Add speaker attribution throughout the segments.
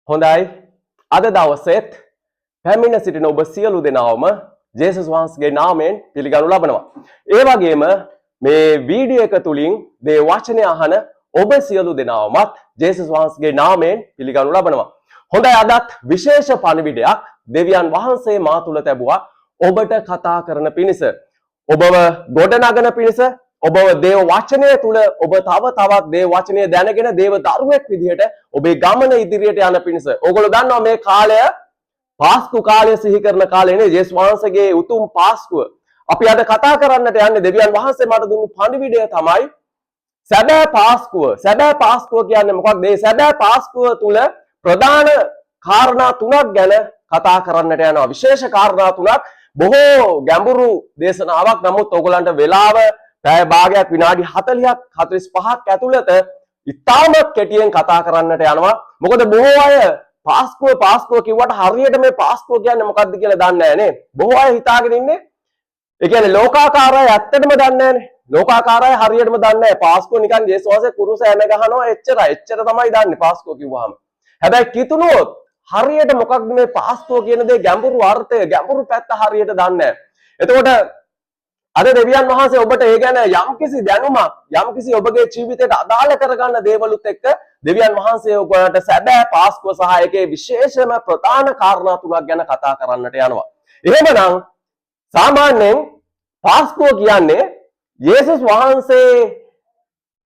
Speaker 1: හොඳයි අද දවසෙත් පැමිණ සිටින ඔබ සියලු දෙනාම ජේසුස් වහන්සේගේ නාමයෙන් පිළිගනු ලබනවා. ඒ වගේම මේ වීඩියෝ එක තුලින් දේ වචනය අහන ඔබ සියලු දෙනාමත් ජේසුස් වහන්සේගේ නාමයෙන් පිළිගනු ලබනවා. හොඳයි අදත් විශේෂ පණිවිඩයක් දෙවියන් වහන්සේ මා තුල තැබුවා ඔබට කතා කරන පිණිස. ඔබව ගොඩනගන පිණිස ඔබව දේව වචනය තුල ඔබ තව තවත් දේව වචනය දැනගෙන දේව දරුවෙක් විදිහට ඔබේ ගමන ඉදිරියට යන පිණිස. ඕගොල්ලෝ දන්නවා මේ කාලය පාස්කු කාලය සිහි කරන කාලයනේ ජේසුස් වහන්සේගේ උතුම් පාස්කුව. අපි අද කතා කරන්නට යන්නේ දෙවියන් වහන්සේ මට දුන්නු පණිවිඩය තමයි සැබෑ පාස්කුව. සැබෑ පාස්කුව කියන්නේ මොකක්ද? මේ සැබෑ පාස්කුව තුල ප්‍රධාන කාරණා තුනක් ගැන කතා කරන්නට යනවා. විශේෂ කාරණා තුනක්. බොහෝ ගැඹුරු දේශනාවක්. නමුත් ඕගොල්ලන්ට වෙලාව පැය භාගයක් විනාඩි 40ක් 45ක් ඇතුළත ඉතාමත් කෙටියෙන් කතා කරන්නට යනවා. මොකද බොහෝ අය පාස්කුව කිව්වට හරියට මේ පාස්කුව කියන්නේ මොකක්ද කියලා දන්නේ නැහැ නේ. බොහෝ අය හිතාගෙන ඉන්නේ ඒ කියන්නේ ලෝකාකාරය ඇත්තටම දන්නේ නැහැනේ. ලෝකාකාරය හරියටම දන්නේ නැහැ. පාස්කුව නිකන් ජේසුස් වහන්සේ කුරුස හැම ගහනවා එච්චරයි. එච්චර තමයි දන්නේ පාස්කුව කිව්වහම. හැබැයි කිතුනොත් හරියට මොකක්ද මේ පාස්කුව කියන දේ ගැඹුරු අර්ථය ගැඹුරු පැත්ත හරියට දන්නේ නැහැ. එතකොට අද දෙවියන් වහන්සේ ඔබට ඒ ගැන යම්කිසි දැනුමක් යම්කිසි ඔබගේ ජීවිතයට අදාළ කරගන්න දේවලුත් එක්ක දෙවියන් වහන්සේ ඔබට සැබෑ පාස්කුව සහ ඒකේ විශේෂම ප්‍රධාන කාරණා තුනක් ගැන කතා කරන්නට යනවා. එහෙමනම් සාමාන්‍යයෙන් පාස්කුව කියන්නේ යේසුස් වහන්සේ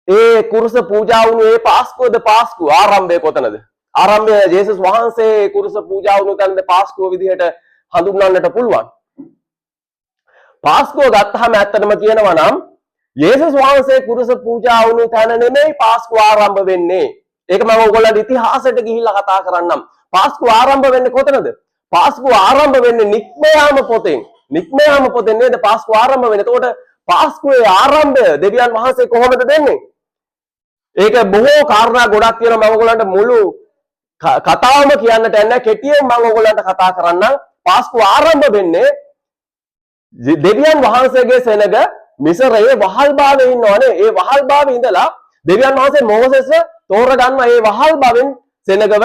Speaker 1: ඒ කුරුස පූජා වුණු ඒ පාස්කුවද පාස්කුව ආරම්භය කොතනද? ආරම්භය යේසුස් වහන්සේ කුරුස පූජා වුණු තැනද පාස්කුව විදිහට හඳුන්වන්නට පුළුවන්. පාස්කුව ගත්තාම ඇත්තටම කියනවා නම් යේසුස් වහන්සේ කුරුස පූජා වුණු තැන නෙමෙයි පාස්කුව ආරම්භ වෙන්නේ. ඒක මම ඔයගොල්ලන්ට ඉතිහාසයට ගිහිල්ලා කතා කරන්නම්. පාස්කුව ආරම්භ වෙන්නේ කොතනද? පාස්කුව ආරම්භ වෙන්නේ නික්මයාම පොතෙන්. නික්මයාම පොතෙන් නේද පාස්කුව ආරම්භ වෙන්නේ. එතකොට පාස්කුවේ ආරම්භය දෙවියන් වහන්සේ කොහොමද දෙන්නේ? ඒක බොහෝ කාරණා ගොඩක් තියෙනවා. මම ඔයගොල්ලන්ට මුළු කතාවම කියන්නට යන්නේ කෙටියෙන් මම ඔයගොල්ලන්ට කතා කරන්නම්. පාස්කුව ආරම්භ වෙන්නේ දෙවියන් වහන්සේගේ සෙනග මිසරයේ වහල්භාවයේ ඉන්නවනේ. ඒ වහල්භාවයේ ඉඳලා දෙවියන් වහන්සේ මෝසෙස් තෝරගන්න ඒ වහල්භාවෙන් සෙනගව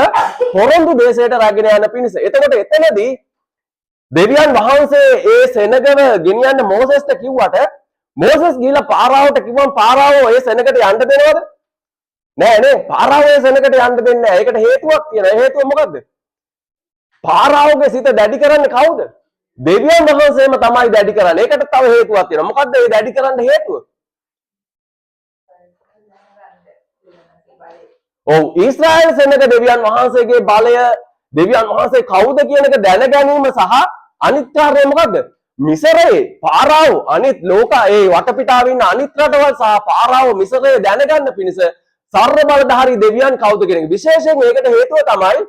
Speaker 1: පොරොන්දු දේශයට රැගෙන යන පිණිස. එතකොට එතනදී දෙවියන් වහන්සේ ඒ සෙනගව ගෙනියන්න මෝසෙස්ට කිව්වට මෝසෙස් ගිහිල්ලා පාරාවට කිව්වම පාරාවෝ ඒ සෙනගට යන්න දෙනවද? නෑ නේ. පාරාවෝ ඒ සෙනගට යන්න දෙන්නේ නෑ. ඒකට හේතුවක් තියෙනවා. ඒ හේතුව මොකද්ද? පාරාවෝගේ සිත දැඩි කරන්නේ කවුද? දෙවියන් වහන්සේම තමයි දැඩි කරන්නේ. ඒකට තව හේතුවක් තියෙනවා. මොකද්ද ඒ දැඩි කරන්න හේතුව? ඔව් ඊශ්‍රායල් සෙනග දෙවියන් වහන්සේගේ බලය දෙවියන් වහන්සේ කවුද කියන එක දැන ගැනීම සහ අනිත් කාර්යය මොකද්ද? මිසරයේ පාරාවෝ අනිත් ලෝක ඒ වටපිටාවේ ඉන්න අනිත් රටවල් සහ පාරාවෝ මිසරයේ දැනගන්න පිණිස සර්ව බලධාරී දෙවියන් කවුද කියන එක. විශේෂයෙන් ඒකට හේතුව තමයි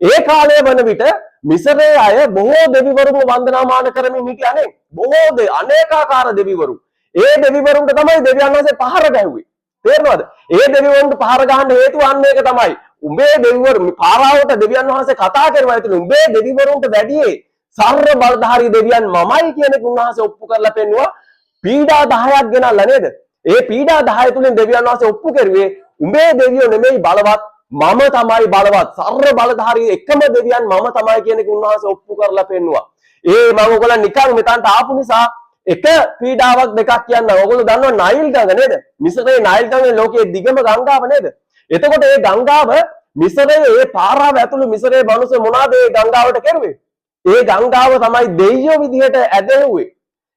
Speaker 1: ඒ කාලය වන විට මිසරයේ අය බොහෝ දෙවිවරුන්ව වන්දනාමාන කරමින් හිටියනේ. බොහෝ අනේකාකාර දෙවිවරු. ඒ දෙවිවරුන්ට තමයි දෙවියන් වහන්සේ පහර ගැහුවේ. තේරෙනවද? ඒ දෙවිවරුන්ට පහර ගන්න හේතුව අන්න ඒක තමයි. උඹේ දෙවිවරු පාරාවට දෙවියන් වහන්සේ කතා කරනවා. ඒතුළු උඹේ දෙවිවරුන්ට වැඩියේ සර්ව බලධාරී දෙවියන් මමයි කියන එක උන්වහන්සේ ඔප්පු කරලා පෙන්නුවා. පීඩා 10ක් ගෙනල්ලා නේද? ඒ පීඩා 10 තුලින් දෙවියන් වහන්සේ ඔප්පු කරුවේ උඹේ දෙවියෝ නෙමෙයි බලවත් මම තමයි බලවත්. සර්ව බලධාරී එකම දෙවියන් මම තමයි කියන එක උන්වහන්සේ ඔප්පු කරලා පෙන්නුවා. ඒ මම ඔයගොල්ලන් නිකන් මෙතනට ආපු නිසා එක පීඩාවක් දෙකක් කියන්න. ඔයගොල්ලෝ දන්නවා නයිල් ගඟ නේද? මිසරේ නයිල් ගඟේ ලෝකයේ දිගම ගංගාව නේද? එතකොට මේ ගංගාව මිසරයේ ඒ පාරාව ඇතුළු මිසරයේ මිනිස්සු මොනවාද ඒ ගංගාවට කරුවේ? ඒ ගංගාව තමයි දෙයියෝ විදිහට ඇදෙව්වේ.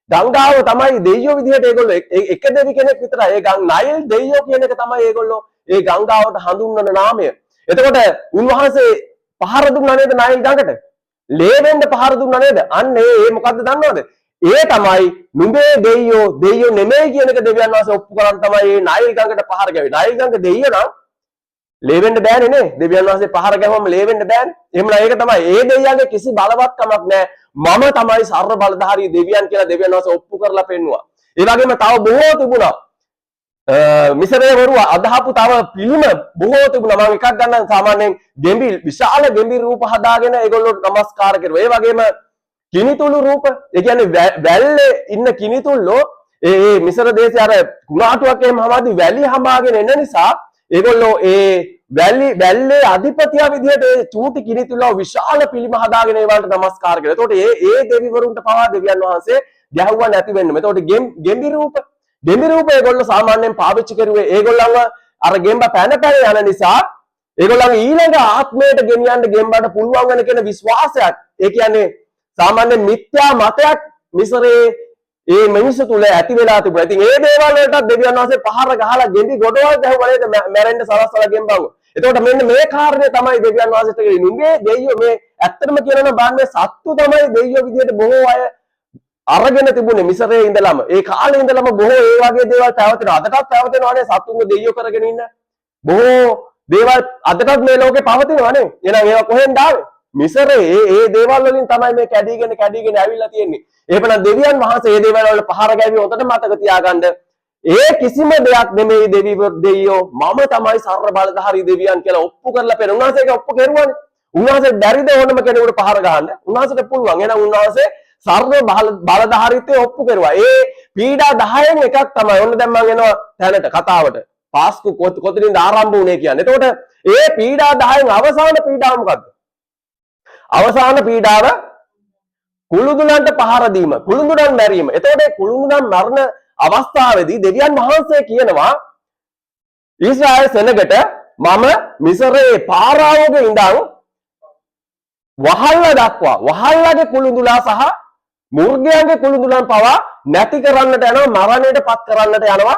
Speaker 1: ගංගාව තමයි දෙයියෝ විදිහට ඒගොල්ලෝ එක දෙවි කෙනෙක් විතරයි. ඒ නයිල් දෙයියෝ කියන එක තමයි ඒගොල්ලෝ ඒ ගංගාවට හඳුන්වන නාමය. එතකොට උන්වහන්සේ පහර දුන්නා නේද නයිල් ගඟට? ලේවෙන්ද පහර දුන්නා නේද? අන්න ඒ මොකද්ද දන්නවද? ඒ තමයි නුඹේ දෙයියෝ නෙමෙයි කියන එක දෙවියන් වහන්සේ ඔප්පු කරන් තමයි මේ නයිල් ගඟට පහර ගැව්වේ. නයිල් ගඟ දෙයියෝ නම් ලේවෙන්න බෑනේ නේ. දෙවියන් වහන්සේ පහර ගැහුවම ලේවෙන්න බෑනේ. එහෙමනම් ඒක තමයි. ඒ දෙවියන්ගේ කිසි බලවත්කමක් නැහැ. මම තමයි සර්ව බලධාරී දෙවියන් කියලා දෙවියන් වහන්සේ ඔප්පු කරලා පෙන්නුවා. ඒ වගේම තව බොහෝ තිබුණා. මිසරේ වරු අදහපු තව පිළිම බොහෝ තිබුණා. මම එකක් ගන්නම් සාමාන්‍යයෙන් විශාල ගෙම්බිරි රූප හදාගෙන ඒගොල්ලෝ නමස්කාර කරුවා. ඒ වගේම කිනිතුළු රූප. ඒ කියන්නේ වැල්ලේ ඉන්න කිනිතුල්ලෝ ඒ මිසර දේශේ අර කුණාටුවක් එහෙම හමාදී වැලි හමාගෙන එන නිසා ඒගොල්ලෝ ඒ වැල්ලේ අධිපතියා විදිහට ඒ චූටි කිනිතුලා විශාල පිළිම හදාගෙන ඒවට නමස්කාර කරනවා. එතකොට ඒ දෙවිවරුන්ට පවා දෙවියන් වහන්සේ ගැහුවා නැති වෙන්න. එතකොට ගෙම්බි රූප ඒගොල්ලෝ සාමාන්‍යයෙන් පාවිච්චි කරුවේ ඒගොල්ලන්ව අර ගෙම්බ පැන යන නිසා ඒගොල්ලන්ගේ ඊළඟ ආත්මයට ගෙනියන්න ගෙම්බට පුළුවන් වෙන කියන විශ්වාසයක්. ඒ කියන්නේ සාමාන්‍ය මිත්‍යා මතයක් මිසරේ ඒ මිනිස්සු තුල ඇති වෙලා තිබුණා. ඉතින් ඒ දේවල් වලට දෙවියන් වහන්සේ පහර ගහලා ගෙඩි ගොඩවල් දැහුවා නේද මැරෙන්න සලස්සලා ගෙම්බව. එතකොට මෙන්න මේ කාරණේ තමයි දෙවියන් වහන්සේට කියන්නේ. නුඹේ දෙයියෝ මේ ඇත්තටම කියනවා බාන්න මේ සත්තු තමයි දෙයියෝ විදිහට බොහෝ අය අරගෙන තිබුණේ මිසරේ ඉඳලම. ඒ කාලේ ඉඳලම බොහෝ ඒ වගේ දේවල් පැවතෙනවා. අදටත් පැවතෙනවානේ සත්තුන්ගේ දෙයියෝ කරගෙන ඉන්න. බොහෝ දේවල් අදටත් මේ ලෝකේ පවතිනවානේ. එහෙනම් ඒවා කොහෙන්ද ආවේ? මිසරේ ඒ දේවල් වලින් තමයි මේ කැඩීගෙන ඇවිල්ලා තියෙන්නේ. එහෙනම් දෙවියන් වහන්සේ මේ දේවල් වල පහර ගැවි හොතට මතක තියාගන්න. ඒ කිසිම දෙයක් නෙමෙයි දෙවියෝ මම තමයි සර්ව බලධාරී දෙවියන් කියලා ඔප්පු කරලා පෙන්නන. උන්වහන්සේ ඒක ඔප්පු කරුවානේ. උන්වහන්සේ බැරිද ඕනම කෙනෙකුට පහර ගහන්න? උන්වහන්සේට පුළුවන්. එහෙනම් උන්වහන්සේ සර්ව බලධාරීත්වය ඔප්පු කරුවා. ඒ පීඩා 10න් එකක් තමයි. ඔන්න දැන් මම එනවා තැනට කතාවට. පාස්කු කොතනින්ද ආරම්භ වුනේ කියන්නේ. එතකොට ඒ පීඩා 10න් අවසාන පීඩාව මොකද්ද? අවසාන පීඩාව කුළුඳුලන්ට පහර දීම, කුළුඳුලන් මැරීම. එතකොට කුළුඳුලන් මරණ අවස්ථාවේදී දෙවියන් වහන්සේ කියනවා ඊශ්‍රායල් සෙනගට මම මිසරේ පාරාවෝගේ ඉඳන් වහල්ලා දක්වා වහල්ලාගේ කුළුඳුලා සහ මුර්ගයන්ගේ කුළුඳුලන් පවා නැති කරන්නට යනවා, මරණයට පත් කරන්නට යනවා.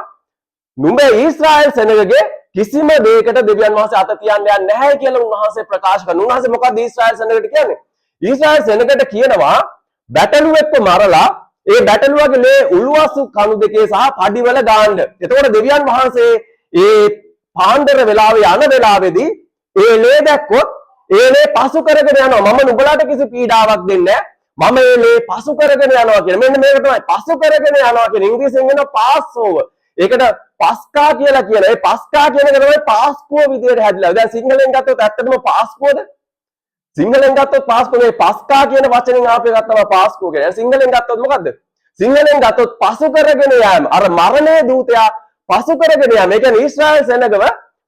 Speaker 1: නුඹේ ඊශ්‍රායල් සෙනගගේ කිසිම දෙයකට දෙවියන් වහන්සේ අත තියන්න යන්නේ නැහැ කියලා උන්වහන්සේ ප්‍රකාශ කරනවා. උන්වහන්සේ මොකක්ද ඊශ්‍රායල් සෙනගට කියන්නේ? ඊශ්‍රායල් සෙනගට කියනවා බැටළුවෙක්ව මරලා ඒ බැටළුවගේ ලේ උළුවස්සු කණු දෙකේ සහ පඩිවල දාන්න. එතකොට දෙවියන් වහන්සේ ඒ පාණ්ඩර වෙලාවේ යන වෙලාවේදී ඒ ලේ දැක්කොත් ඒ ලේ පසු කරගෙන යනවා. මම නුඹලාට කිසි පීඩාවක් දෙන්නේ නැහැ. මම ඒ ලේ පසු කරගෙන යනවා කියන. මෙන්න මේක තමයි පසු කරගෙන යනවා කියන. ඉංග්‍රීසියෙන් කියන පාස් ඕවර්. ඒකට පස්කා කියලා කියන. ඒ පස්කා කියන එක තමයි පාස්කුව විදියට හැදිලා. දැන් සිංහලෙන් ගත්තොත් ඇත්තටම පාස්කුවද? සිංහලෙන් ගත්තොත් පාස්කුව නේ පස්කා කියන වචනෙන් ආපු එකක් තමයි පාස්කුව කියන්නේ. සිංහලෙන් ගත්තොත් මොකද්ද? සිංහලෙන් ගත්තොත් පසු කරගෙන යෑම. අර මරණයේ දූතයා පසු කරගෙන යෑම. ඒ කියන්නේ ඊශ්‍රායල් සෙනගව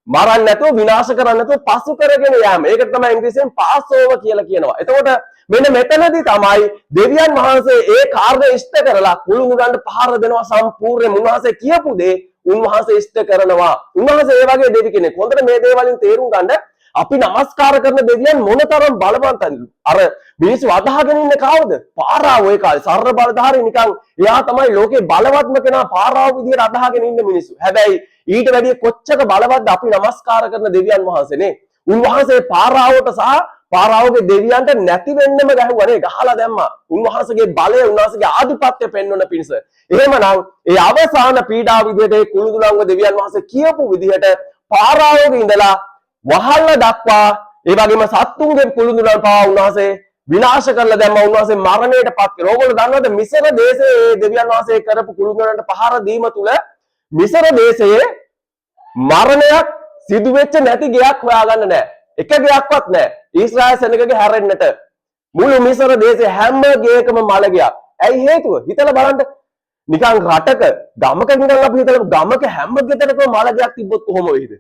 Speaker 1: මරන්න නැතුව විනාශ කරන්න නැතුව පසු කරගෙන යෑම. ඒකට තමයි ඉංග්‍රීසියෙන් පාස් ඕවර් කියලා කියනවා. එතකොට මෙන්න මෙතනදී තමයි දෙවියන් වහන්සේ ඒ කාර්ය ඉෂ්ට කරලා කුළුඳුලන්ට පහර දෙනවා සම්පූර්ණයෙන්. උන්වහන්සේ කියපු දේ උන්වහන්සේ ඉෂ්ට කරනවා. උන්වහන්සේ ඒ වගේ දෙවි කෙනෙක්. හොඳට මේ දේවලින් තේරුම් ගන්න අපි නමස්කාර කරන දෙවියන් මොනතරම් බලවන්තද? අර මිනිස්සු අදහගෙන ඉන්නේ කවුද? පාරාව ඒ කාලේ සර්ව බලධාරී නිකන් එයා තමයි ලෝකේ බලවත්ම කෙනා පාරාව විදියට අදහගෙන ඉන්න මිනිස්සු. හැබැයි ඊට වැඩිය කොච්චර බලවත්ද අපි නමස්කාර කරන දෙවියන් වහන්සේනේ. උන්වහන්සේ පාරාවට සහ පාරාවගේ දෙවියන්ට නැති වෙන්නම ගැහුවානේ, ගහලා දැම්මා. උන්වහන්සේගේ බලය, උන්වහන්සේගේ ආධිපත්‍ය පෙන්වන පිණිස. එහෙමනම් ඒ අවසාන පීඩාව විදිහට ඒ කුළුඳුලන්ව දෙවියන් වහන්සේ කියපු විදිහට පාරාවගේ ඉඳලා වහල්ල දක්වා ඒ වගේම සත්තුන්ගේ කුළුඳුලන් පවා උන්වහන්සේ විනාශ කරලා දැම්මා. උන්වහන්සේ මරණයට පත් කළා. ඕගොල්ලෝ දන්නවද මිසර දේශයේ දෙවියන් වහන්සේ කරපු කුළුඳුලන්ට පහර දීම තුල මිසර දේශයේ මරණයක් සිදු වෙච්ච නැති ගයක් හොයාගන්න නැහැ. එක ගයක්වත් නැහැ. ඊශ්‍රායල් සෙනගගේ හැරෙන්නට මුළු මිසර දේශේ හැම ගයකම මල ගයක්. ඇයි හේතුව? හිතලා බලන්න. නිකන් රටක ගමක ඉඳන් අපි හිතලා ගමක හැම ගෙදරකම මල ගයක් තිබ්බොත් කොහොම වෙයිද?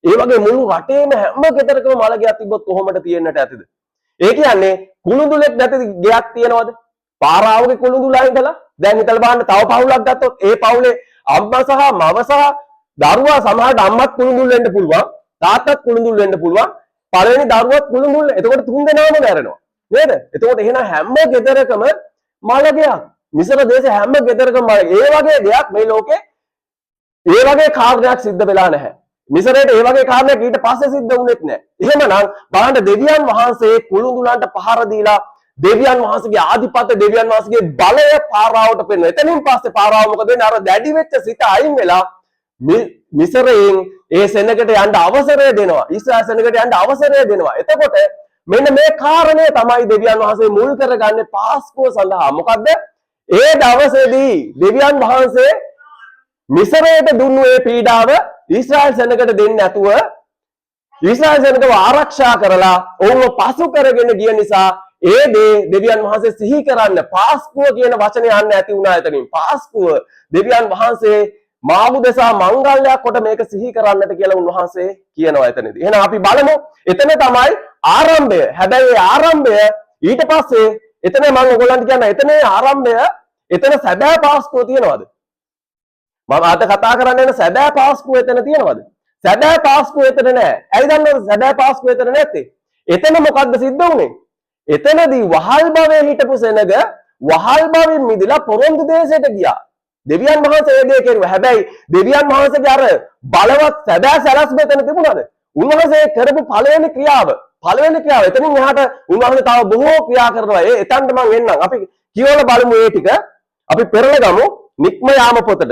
Speaker 1: ඒ වගේ මුළු රටේම හැම ගෙදරකම මල ගයක් තිබ්බොත් කොහොමද තියෙන්නට ඇතිද? ඒ කියන්නේ කුළුඳුලෙක් නැති ගයක් තියනවද? පාරාවගේ කුළුඳුලා ඉඳලා දැන් හිතලා බලන්න තව පවුලක් ගත්තොත් ඒ පවුලේ අම්මා සහ මව සහ දරුවා සමහරට අම්මත් කුළුඳුල් වෙන්න පුළුවන්, තාත්තත් කුළුඳුල් වෙන්න පුළුවන්, පළවෙනි දරුවත් කුළුඳුල්. එතකොට තුන් දෙනාම මැරෙනවා නේද? එතකොට එහෙනම් හැම ගෙදරකම මල ගයක්. මිසර දේශේ හැම ගෙදරකම මල. ඒ වගේ දෙයක් මේ ලෝකේ ඒ වගේ කාර්යයක් සිද්ධ වෙලා නැහැ. මිසරේට ඒ වගේ කාරණයක් ඊට පස්සේ සිද්ධ වුණෙත් නැහැ. එහෙමනම් බලන්න දෙවියන් වහන්සේ කුළුඳුලන්ට පහර දීලා දෙවියන් වහන්සේගේ ආධිපත්‍ය, දෙවියන් වහන්සේගේ බලය පාරාවට පෙන්වන. එතනින් පස්සේ පාරාව මොකද වෙන්නේ? අර දැඩි වෙච්ච සිත අයින් වෙලා මිසරයෙන් ඒ සෙනගට යන්න අවසරය දෙනවා. ඊශ්‍රායල් සෙනගට යන්න අවසරය දෙනවා. එතකොට මෙන්න මේ කාරණය තමයි දෙවියන් වහන්සේ මුල් කරගන්නේ පාස්කුව සඳහා. මොකද්ද? ඒ දවසේදී දෙවියන් වහන්සේ මිසරයට දුන්නු ඒ පීඩාව ඊශ්‍රායල් සෙනගට දෙන්නේ නැතුව ඊශ්‍රායල් සෙනගව ආරක්ෂා කරලා ඔවුන්ව පසු කරගෙන ගිය නිසා ඒ දේ දෙවියන් වහන්සේ සිහි කරන්න පාස්කුව කියන වචනේ යන්න ඇති වුණා එතනින්. පාස්කුව දෙවියන් වහන්සේ මාගු දෙසා මංගල්‍යයක් කොට මේක සිහි කරන්නට කියලා උන්වහන්සේ කියනවා එතනදී. එහෙනම් අපි බලමු එතන තමයි ආරම්භය. හැබැයි ආරම්භය ඊට පස්සේ එතන මම ඔයගොල්ලන්ට කියන එතනේ ආරම්භය එතන සැබෑ පාස්කුව තියනවාද? මම අද කතා කරන්නේ යන සැබෑ පාස්කුව එතන තියනවාද? සැබෑ පාස්කුව එතන නැහැ. ඇයි දන්නවද සැබෑ පාස්කුව එතන නැත්තේ? එතන මොකද්ද සිද්ධ වුනේ? එතනදී වහල් භවයේ හිටපු සෙනග වහල් භවෙන් මිදලා පොරොන්දු දේශයට ගියා. දෙවියන් වහන්සේ ඒ දේ කෙරුවා. හැබැයි දෙවියන් වහන්සේගේ අර බලවත් සැබෑ සැලැස්ම එතන තිබුණාද? උන්වහන්සේ කරපු පළවෙනි ක්‍රියාව එතනින් එහාට උන්වහන්සේ තව බොහෝ ක්‍රියා කරනවා. එතනට මම එන්නම්. අපි කියවල බලමු ඒ ටික. අපි පෙරල ගමු නික්ම යාම පොතට.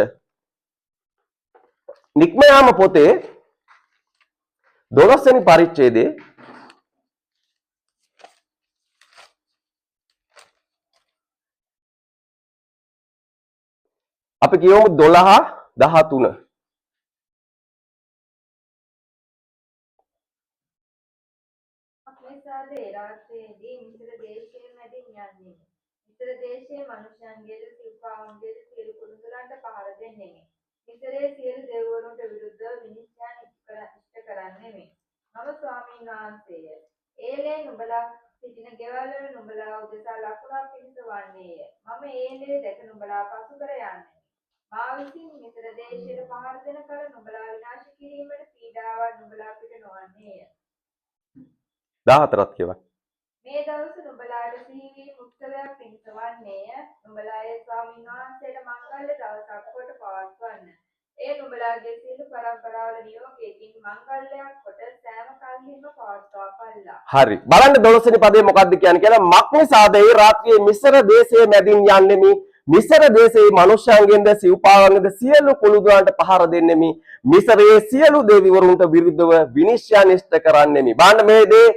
Speaker 1: නික්ම යාම පොතේ 12 වෙනි පරිච්ඡේදයේ අපි කියවමු 12:13.
Speaker 2: අපේසාද ඒ රාත්‍රියේදී මිශ්‍ර දේශයේ මැදින් යන්නේ. මිශ්‍ර දේශයේ මනුෂ්‍යයන්ගේද සිව්පාවන්ගේද සියලු කුණුදුරන්ට පහර දෙන්නෙමි. මිශ්‍රයේ සියලු දෙවිවරුන්ට විරුද්ධව විනිශ්චයන් ඉෂ්ට කරන්නෙමි. මම ස්වාමීන් වහන්සේය. ඒලේ නුඹලා සිටින ගෙවල් වල නුඹලා උදෙසා ලකුණක් පිණිස වන්නේය. මම ඒලේ දැක නුඹලා පසු කර යන්නේ. මා විසින් මිශ්‍ර දේශයට පහර දෙන කල නුඹලා විනාශ කිරීමට පීඩාවක් නුඹලා පිට නොවන්නේය.
Speaker 1: 14ත් කියවන්න.
Speaker 2: මේ දවස නුඹලාට සිහිවීම උත්සවයක් පිණිස වන්නේය. නුඹලා ඒ ස්වාමීන් වහන්සේට මංගල්‍ය දවසක් කොට පවත්වන්න. ඒ නුඹලාගේ සියලු පරම්පරාවල නියෝගයකින් මංගල්‍යයක් කොට සෑම කල්හිම පවත්වාපල්ලා. හරි.
Speaker 1: බලන්න 12 වෙනි පදේ මොකක්ද කියන්නේ කියලා. මක්නිසාද ඒ රාත්‍රියේ මිශ්‍ර දේශයේ මැදින් යන්නෙමි. මිශ්‍ර දේශයේ මනුෂ්‍යයන්ගෙන්ද සිව්පාවන්ගෙන්ද සියලු කුළුදුරන්ට පහර දෙන්නෙමි. මිශ්‍රයේ සියලු දෙවිවරුන්ට විරුද්ධව විනිශ්චය නිෂ්ඨ කරන්නෙමි. බලන්න මේ දේ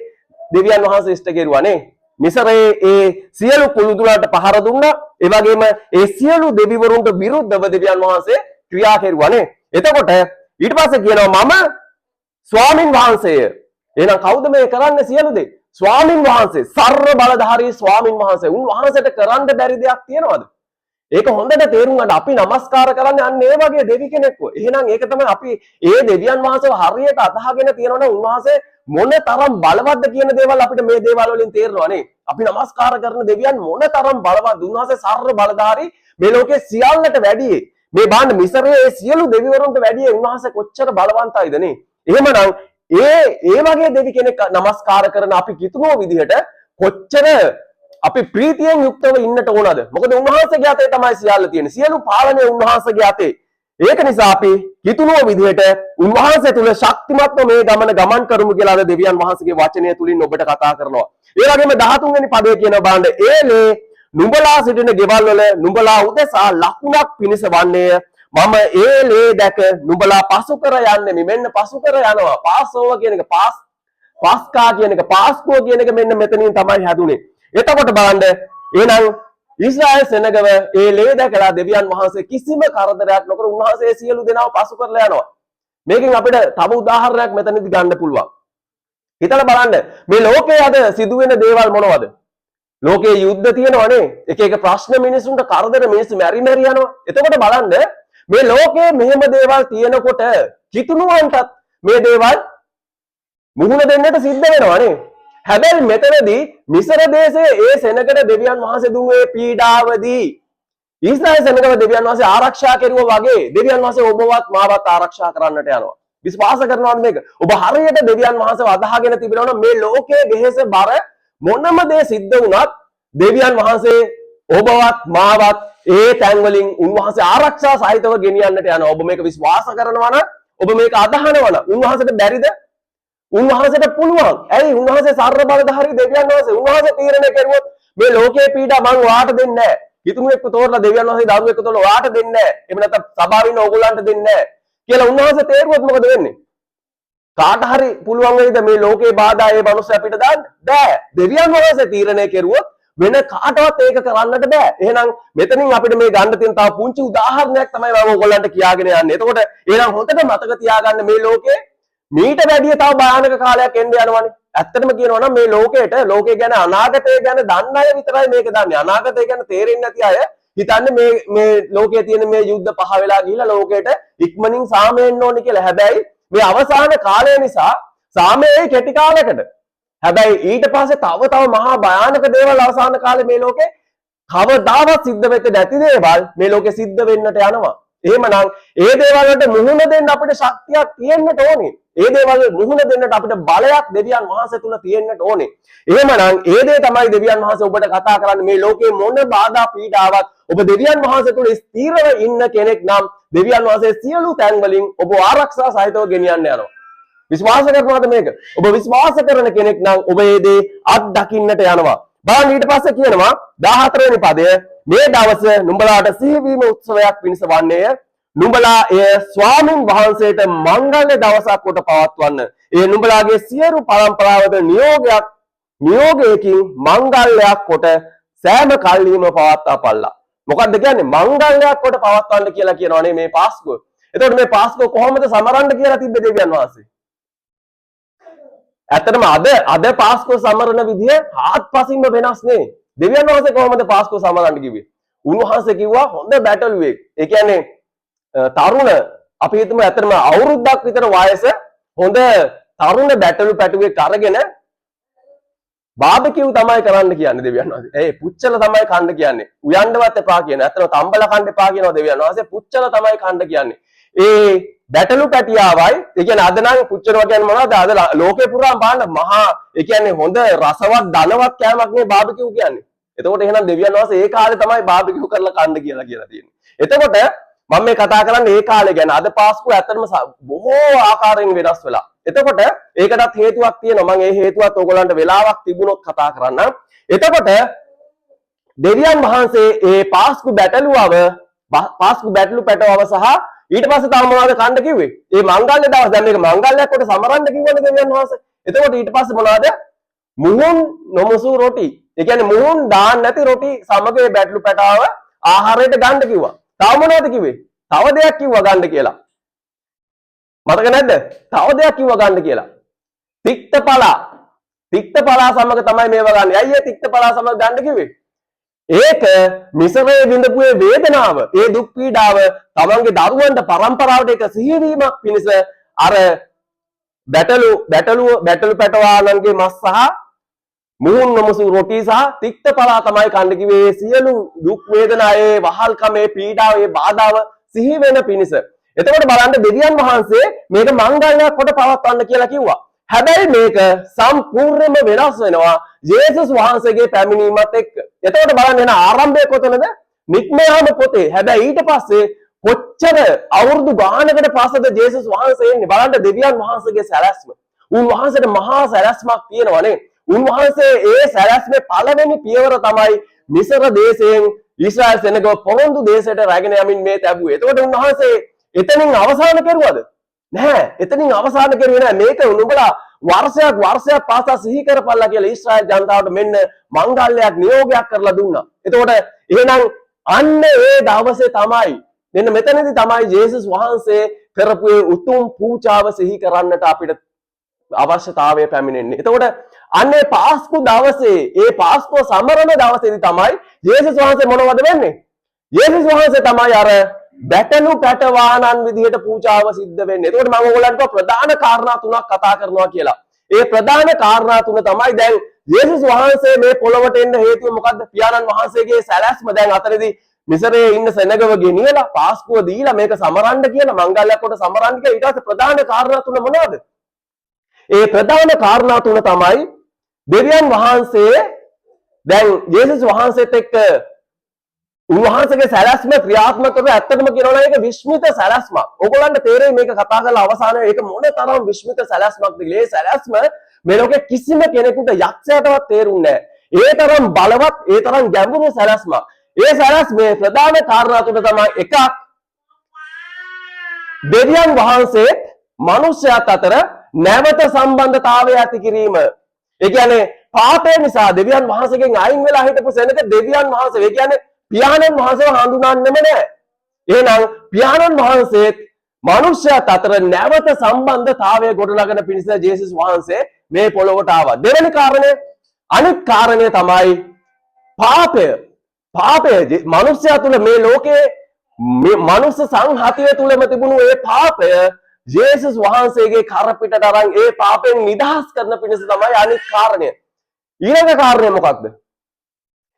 Speaker 1: දෙවියන් වහන්සේ ඉෂ්ට කෙරුවා නේ. මිශ්‍රයේ ඒ සියලු කුළුදුරන්ට පහර දුන්නා. ඒ වගේම ඒ සියලු දෙවිවරුන්ට විරුද්ධව දෙවියන් වහන්සේ ක්‍රියා කෙරුවා නේ. එතකොට ඊට පස්සේ කියනවා මම ස්වාමින් වහන්සේය. එහෙනම් කවුද මේ කරන්නේ සියලු දේ? ස්වාමින් වහන්සේ. සර්ව බලධාරී ස්වාමින් වහන්සේ. උන්වහන්සේට කරන්න බැරි දෙයක් තියනවද? ඒක හොඳට තේරුම් ගන්න. අපි নমස්කාර කරන්නේ අන්න ඒ වගේ දෙවි කෙනෙක්ව. එහෙනම් ඒක තමයි අපි ඒ දෙවියන් වහන්සේව හරියට අදහගෙන තියෙනවනේ උන්වහන්සේ මොන තරම් බලවත්ද කියන දේවල් අපිට මේ දේවල් වලින් තේරෙනවා නේ. අපි নমස්කාර කරන දෙවියන් මොන තරම් බලවත්ද? උන්වහන්සේ සර්ව බලධාරී මේ ලෝකේ සියල්ලට වැඩියේ. මේ බාන්න මිශ්‍රයේ සියලු දෙවිවරුන්ට වැඩියේ උන්වහන්සේ කොච්චර බලවන්තයිද නේ. එහෙමනම් ඒ වගේ දෙවි කෙනෙක් নমස්කාර කරන අපි කිතුනෝ විදිහට කොච්චර අපි ප්‍රීතියෙන් යුක්තව ඉන්නට ඕනද? මොකද උන්වහන්සේගේ අතේ තමයි සියල්ල තියෙන්නේ. සියලු පාලනය උන්වහන්සේගේ අතේ. ඒක නිසා අපි හිතුනෝ විදිහට උන්වහන්සේ තුල ශක්තිමත්ව මේ ගමන් කරමු කියලා අද දෙවියන් වහන්සේගේ වචනය තුලින් ඔබට කතා කරනවා. ඒ වගේම 13 වෙනි පදයේ කියන බාණ්ඩ ඒලේ නුඹලා සිටින ගෙවල් වල නුඹලා උදෙසා ලකුණක් පිණිස වන්නේය. මම ඒලේ දැක නුඹලා පසු කර යන්නේ. මෙන්න පසු කර යනවා. පාසෝව කියන එක පාස්කා කියන එක පාස්කුව කියන එක මෙන්න මෙතනින් තමයි හැදුනේ. එතකොට බලන්න එහෙනම් ඊශ්‍රායල් සෙනගව ඒ ලේ දැකලා දෙවියන් වහන්සේ කිසිම කරදරයක් නොකර උන්වහන්සේ සියලු දෙනාව පසු කරලා යනවා. මේකෙන් අපිට තව උදාහරණයක් මෙතනදි ගන්න පුළුවන්. හිතලා බලන්න මේ ලෝකයේ අද සිදුවෙන දේවල් මොනවද? ලෝකයේ යුද්ධ තියෙනවනේ. එක එක ප්‍රශ්න මිනිසුන්ට කරදර මිනිස්සු මැරි යනවා. එතකොට බලන්න මේ ලෝකයේ මෙහෙම දේවල් තියෙනකොට කිතුණුවන්ටත් මේ දේවල් මුහුණ දෙන්නට සිද්ධ වෙනවනේ. හැබැයි මෙතනදී මිශ්‍ර දේශයේ ඒ සෙනගට දෙවියන් වහන්සේ දුන්නේ පීඩාවදී ඊශ්‍රායල් සෙනගව දෙවියන් වහන්සේ ආරක්ෂා කෙරුවා වගේ දෙවියන් වහන්සේ ඔබවත් මාවත් ආරක්ෂා කරන්නට යනවා. විශ්වාස කරනවද මේක? ඔබ හරියට දෙවියන් වහන්සේව අදහගෙන තිබෙනවනම් මේ ලෝකයේ වෙහෙස බර මොනම දේ සිද්ධ වුණත් දෙවියන් වහන්සේ ඔබවත් මාවත් ඒ තැන් වලින් උන්වහන්සේ ආරක්ෂා සහිතව ගෙනියන්නට යනවා. ඔබ මේක විශ්වාස කරනවා නම් ඔබ මේක අදහනවා නම් උන්වහන්සේට බැරිද? උන්වහන්සේට පුළුවන්. ඇයි? උන්වහන්සේ සර්ව බලධාරී දෙවියන් වහන්සේ. උන්වහන්සේ තීරණය කරුවොත් මේ ලෝකයේ පීඩා මම ඔයාට දෙන්නේ නැහැ. කිතුණුවෙක්ව තෝරලා දෙවියන් වහන්සේ දරුවෙක්ව තෝරලා ඔයාට දෙන්නේ නැහැ. එහෙම නැත්නම් සභාවේ ඉන්න ඕගොල්ලන්ට දෙන්නේ නැහැ කියලා උන්වහන්සේ තේරුවොත් මොකද වෙන්නේ? කාට හරි පුළුවන් වෙයිද මේ ලෝකේ බාධා ඒ මනුස්සය අපිට දාන්න? බෑ. දෙවියන් වහන්සේ තීරණය කරුවොත් වෙන කාටවත් ඒක කරන්නට බෑ. එහෙනම් මෙතනින් අපිට මේ ගන්න තියෙන තව පුංචි උදාහරණයක් තමයි මම ඔයගොල්ලන්ට කියාගෙන යන්නේ. එතකොට එහෙනම් හොඳට මතක තියාගන්න මේ ලෝකේ මීට වැඩිය තව භයානක කාලයක් එන්න යනවනේ. ඇත්තටම කියනවා නම් මේ ලෝකේ ගැන අනාගතය ගැන දන්න අය විතරයි මේක දන්නේ. අනාගතය ගැන තේරෙන්නේ නැති අය හිතන්නේ මේ ලෝකයේ තියෙන මේ යුද්ධ පහ වෙලා ගිහිලා ලෝකෙට ඉක්මනින් සාමය එන්න ඕනේ කියලා. හැබැයි මේ අවසාන කාලය නිසා සාමයේ කෙටි කාලයකට. හැබැයි ඊට පස්සේ තව මහා භයානක දේවල් අවසාන කාලේ මේ ලෝකේ කවදාවත් සිද්ධ වෙච්ච නැති දේවල් මේ ලෝකේ සිද්ධ වෙන්නට යනවා. එහෙමනම් ඒ දේවල් වලට මුහුණ දෙන්න අපිට ශක්තියක් තියෙන්නට ඕනේ. ඒ දේවල් මුහුණ දෙන්නට අපිට බලයක් දෙවියන් වහන්සේ තුල තියෙන්නට ඕනේ. එහෙමනම් ඒ දේ තමයි දෙවියන් වහන්සේ ඔබට කතා කරන්නේ. මේ ලෝකේ මොන බාධා පීඩාවක් ඔබ දෙවියන් වහන්සේ තුල ස්ථිරව ඉන්න කෙනෙක් නම් දෙවියන් වහන්සේ සියලු තැන් වලින් ඔබ ආරක්ෂා සහිතව ගෙනියන්න යනවා. විශ්වාස කරනවද මේක? ඔබ විශ්වාස කරන කෙනෙක් නම් ඔබ මේ දේ අත්දකින්නට යනවා. බලන්න ඊට පස්සේ කියනවා 14 වෙනි පදය මේ දවස නුඹලාට සිහිවීම උත්සවයක් පිණිස වන්නේය. නුඹලා එය ස්වාමින් වහන්සේට මංගල්‍ය දවසක් කොට පවත්වන්න. ඒ නුඹලාගේ සියලු පරම්පරාවද නියෝගයකින් මංගල්‍යයක් කොට සෑම කල්හිම පවත්වාපල්ලා. මොකක්ද කියන්නේ? මංගල්‍යයක් කොට පවත්වන්න කියලා කියනවනේ මේ පාස්කුව. එතකොට මේ පාස්කුව කොහොමද සමරන්න කියලා තිබ්බ දෙවියන් වහන්සේ? ඇත්තටම අද පාස්කුව සමරන විදිය හාත්පසින්ම වෙනස් නේ. දෙවියන් වහන්සේ කොහොමද පාස්කුව සමරන්න කිව්වේ? උන්වහන්සේ කිව්වා හොඳ බැටළුවෙක්. ඒ කියන්නේ තරුණ අපි හිතමු ඇත්තටම අවුරුද්දක් විතර වයස හොඳ තරුණ බැටළු පැටුවෙක් අරගෙන බාබකියු තමයි කරන්න කියන්නේ දෙවියන් වහන්සේ. පුච්චල තමයි කන්න කියන්නේ. උයන්නවත් එපා කියන. ඇත්තටම තම්බල කන්න එපා කියනවා දෙවියන් වහන්සේ. පුච්චල තමයි කන්න කියන්නේ. ඒ බැටළු පැටියාවයි ඒ කියන්නේ අද නම් පුච්චනවා කියන්නේ මොනවද? අද ලෝකේ පුරාම බලන්න මහා ඒ කියන්නේ හොඳ රසවත් ධනවත් කෑමක් නේ බාබකියු කියන්නේ. එතකොට එහෙනම් දෙවියන් වහන්සේ ඒ කාලේ තමයි බාබකියු කරලා කන්න කියලා තියෙන්නේ. එතකොට මම මේ කතා කරන්නේ ඒ කාලේ ගැන. අද පාස්කුව ඇත්තටම බොහෝ ආකාරයෙන් වෙනස් වෙලා. එතකොට ඒකටත් හේතුවක් තියෙනවා. මම ඒ හේතුවත් ඕගොල්ලන්ට වෙලාවක් තිබුණොත් කතා කරන්නම්. එතකොට දෙවියන් වහන්සේ ඒ පාස්කු බැටළු පැටවව සහ ඊට පස්සේ තව මොනවද කන්න කිව්වේ? ඒ මංගල්‍ය දවස් දැන් මේක මංගල්‍යයක් කොට සමරන්න කිව්වනේ දෙවියන් වහන්සේ. එතකොට ඊට පස්සේ මොනවද? මුහුන් නොමසු රොටි. ඒ කියන්නේ මුහුන් දාන්න නැති රොටි සමග ඒ බැටළු පැටවව ආහාරයට ගන්න කිව්වා. තව මොනවද කිව්වේ? තව දෙයක් කිව්වා ගන්න කියලා. මතක නැද්ද? තව දෙයක් කිව්වා ගන්න කියලා. තික්තපලා සමග තමයි මේව ගන්න. ඇයි ඒ තික්තපලා සමග ගන්න කිව්වේ? ඒක මිසරේ විඳපු ඒ වේදනාව, ඒ දුක් පීඩාව තමන්ගේ දරුවන්ට පරම්පරාවට එක සිහිවීමක් පිණිස අර බැටළු පැටවාලන්ගේ මස් සහ මුහුන් නොමසු රොටි සහ තික්තපලා තමයි කන්න කිව්වේ. සියලු දුක් වේදනා, ඒ වහල්කම, ඒ පීඩාව, ඒ බාධාව සිහි වෙන පිණිස. එතකොට බලන්න දෙවියන් වහන්සේ මේක මංගල්‍යයක් කොට පවත්වන්න කියලා කිව්වා. හැබැයි මේක සම්පූර්ණයෙන්ම වෙනස් වෙනවා යේසුස් වහන්සේගේ පැමිණීමත් එක්ක. එතකොට බලන්න එන ආරම්භය කොතනද? නික්මයාම පොතේ. හැබැයි ඊට පස්සේ කොච්චර අවුරුදු ගානකට පස්සේද යේසුස් වහන්සේ එන්නේ. බලන්න දෙවියන් වහන්සේගේ සැලැස්ම. උන්වහන්සේට මහා සැලැස්මක් තියෙනවානේ. උන්වහන්සේ ඒ සැලැස්මේ පළවෙනි පියවර තමයි මිසර දේශයෙන් ඊශ්‍රායල් සෙනග පොරොන්දු දේශයට රැගෙන යමින් මේ තැබුවේ. එතකොට උන්වහන්සේ එතනින් අවසාන කරුවද? නැහැ. එතනින් අවසාන කරුවේ නැහැ. මේක උඹලා වර්ෂයක් පාසා සිහි කරපල්ලා කියලා ඊශ්‍රායල් ජනතාවට මෙන්න මංගල්‍යයක් නියෝගයක් කරලා දුන්නා. එතකොට එහෙනම් අන්න ඒ දවසේ තමයි මෙන්න මෙතනදී තමයි යේසුස් වහන්සේ කරපු ඒ උතුම් පූජාව සිහි කරන්නට අපිට අවශ්‍යතාවය පැමිණෙන්නේ. එතකොට අන්නේ පාස්කු දවසේ ඒ පාස්කුව සමරන දවසේදී තමයි යේසුස් වහන්සේ මොනවද වෙන්නේ? යේසුස් වහන්සේ තමයි අර බැටළු පැටවානන් විදිහට පූජාව සිද්ධ වෙන්නේ. එතකොට මම ඔයගොල්ලන්ට ප්‍රධාන කාරණා තුනක් කතා කරනවා කියලා. ඒ ප්‍රධාන කාරණා තුන තමයි දැන් යේසුස් වහන්සේ මේ පොළොවට එන්න හේතුව මොකද්ද? පියාණන් වහන්සේගේ සැලැස්ම දැන් අතරදී මිසරේ ඉන්න සෙනගව ගෙනියලා පාස්කුව දීලා මේක සමරන්න කියලා මංගල්‍යයක් කොට සමරන්න කියලා. ඊට පස්සේ ප්‍රධාන කාරණා තුන මොනවද? ඒ ප්‍රධාන කාරණා තුන තමයි දෙවියන් වහන්සේ දැන් යේසුස් වහන්සේත් එක්ක උන්වහන්සේගේ සැලැස්ම ක්‍රියාත්මක කරලා ඇත්තටම කියනවා නම් ඒක විශ්මිත සැලැස්මක්. ඕගොල්ලන්ට තේරෙයි මේක කතා කරලා අවසානයේ ඒක මොන තරම් විශ්මිත සැලැස්මක්ද කියලා. ඒ සැලැස්ම මේ ලෝකේ කිසිම කෙනෙකුට යක්ෂයාටවත් තේරුන්නේ නැහැ. ඒ තරම් බලවත්, ඒ තරම් ගැඹුරු සැලැස්මක්. ඒ සැලැස්මේ ප්‍රධාන කාරණා තුන තමයි එකක් දෙවියන් වහන්සේත් මනුෂ්‍යයාත් අතර නැවත සම්බන්ධතාවය ඇති කිරීම. ඒ කියන්නේ පාපය නිසා දෙවියන් වහන්සේගෙන් අයින් වෙලා හිටපු සෙනක දෙවියන් වහන්සේ. ඒ කියන්නේ පියාණන් වහන්සේව හඳුනන්නෙම නැහැ. එහෙනම් පියාණන් වහන්සේත් මනුෂ්‍යයාත් අතර නැවත සම්බන්ධතාවය ගොඩනගන පිණිස යේසුස් වහන්සේ මේ පොළොවට ආවා. දෙවෙනි කාරණය, අනිත් කාරණය තමයි පාපය. මනුෂ්‍යයා තුළ මේ ලෝකේ මේ මනුස්ස සංහතිය තුලම තිබුණු ඒ පාපය ජේසුස් වහන්සේගේ කර පිටට අරන් ඒ පාපෙන් නිදහස් කරන පිණිස තමයි අනිත් කාරණය. ඊළඟ කාරණය මොකක්ද?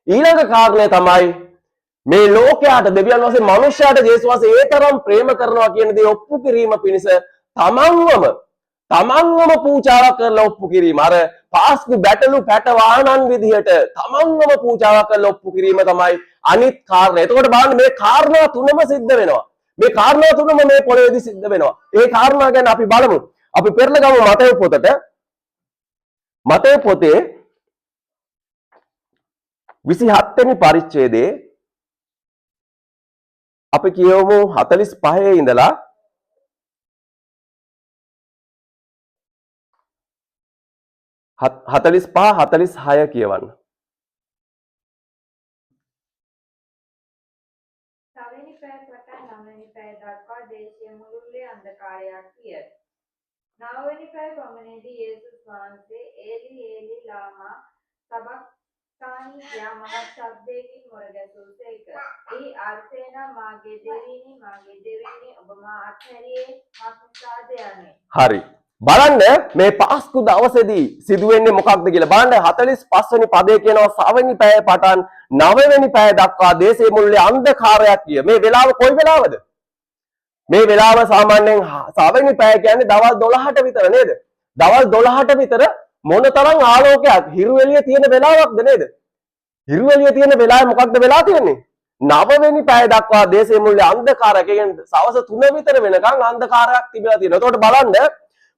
Speaker 1: ඊළඟ කාරණය තමයි මේ ලෝකයට දෙවියන් වහන්සේ මනුෂ්‍යයාට ජේසුස් වහන්සේ ඒ තරම් ප්‍රේම කරනවා කියන දේ ඔප්පු කිරීම පිණිස තමන්වම පූජාවක් කරලා ඔප්පු කිරීම. අර පාස්කු බැටළු පැට වාහනන් විදිහට තමන්වම පූජාවක් කරලා ඔප්පු කිරීම තමයි අනිත් කාරණය. එතකොට බලන්න මේ කාරණා තුනම සිද්ධ වෙනවා. මේ කාරණා තුනම මේ පොළොවේදී සිද්ධ වෙනවා. ඒ කාරණා ගැන අපි බලමු. අපි පෙරලා ගමු මතේ පොතට. මතේ පොතේ 27 වෙනි පරිච්ඡේදයේ අපි කියවමු 45 ඉඳලා 45 46 කියවන්න.
Speaker 2: සවෙනි පැය පටන් නවවෙනි පැය දක්වා දේශයේ මුළුල්ලේ අන්ධකාරයක් විය. නවවෙනි පැය පමණේදී යේසුස් වහන්සේ ඒලි ඒලි ලාමා සබක්තානි යා මහත් ශබ්දයකින් මොරගැසූසේක. එහි අර්ථය නම් මාගේ දෙවියනි ඔබ මා අත්හැරියේ මක් නිසාද යන්නේ. හරි.
Speaker 1: බලන්න මේ පාස්කු දවසේදී සිදුවෙන්නේ මොකක්ද කියලා. බලන්න 45 වෙනි පදේ කියනවා සවෙනි පැය පටන් 9 වෙනි පැය දක්වා දේශයේ මුළුල්ලේ අන්ධකාරයක් විය. මේ වෙලාව කොයි වෙලාවද? මේ වෙලාව සාමාන්‍යයෙන් සවෙනි පැය කියන්නේ දවල් 12ට විතර නේද? දවල් 12ට විතර මොනතරම් ආලෝකයක් හිරු එළිය තියෙන වෙලාවක්ද නේද? හිරු එළිය තියෙන වෙලාවේ මොකක්ද වෙලා තියෙන්නේ? 9 වෙනි පැය දක්වා දේශයේ මුළුල්ලේ අන්ධකාරයක්. කියන්නේ සවස් 3 විතර වෙනකන් අන්ධකාරයක් තිබිලා තියෙනවා. එතකොට බලන්න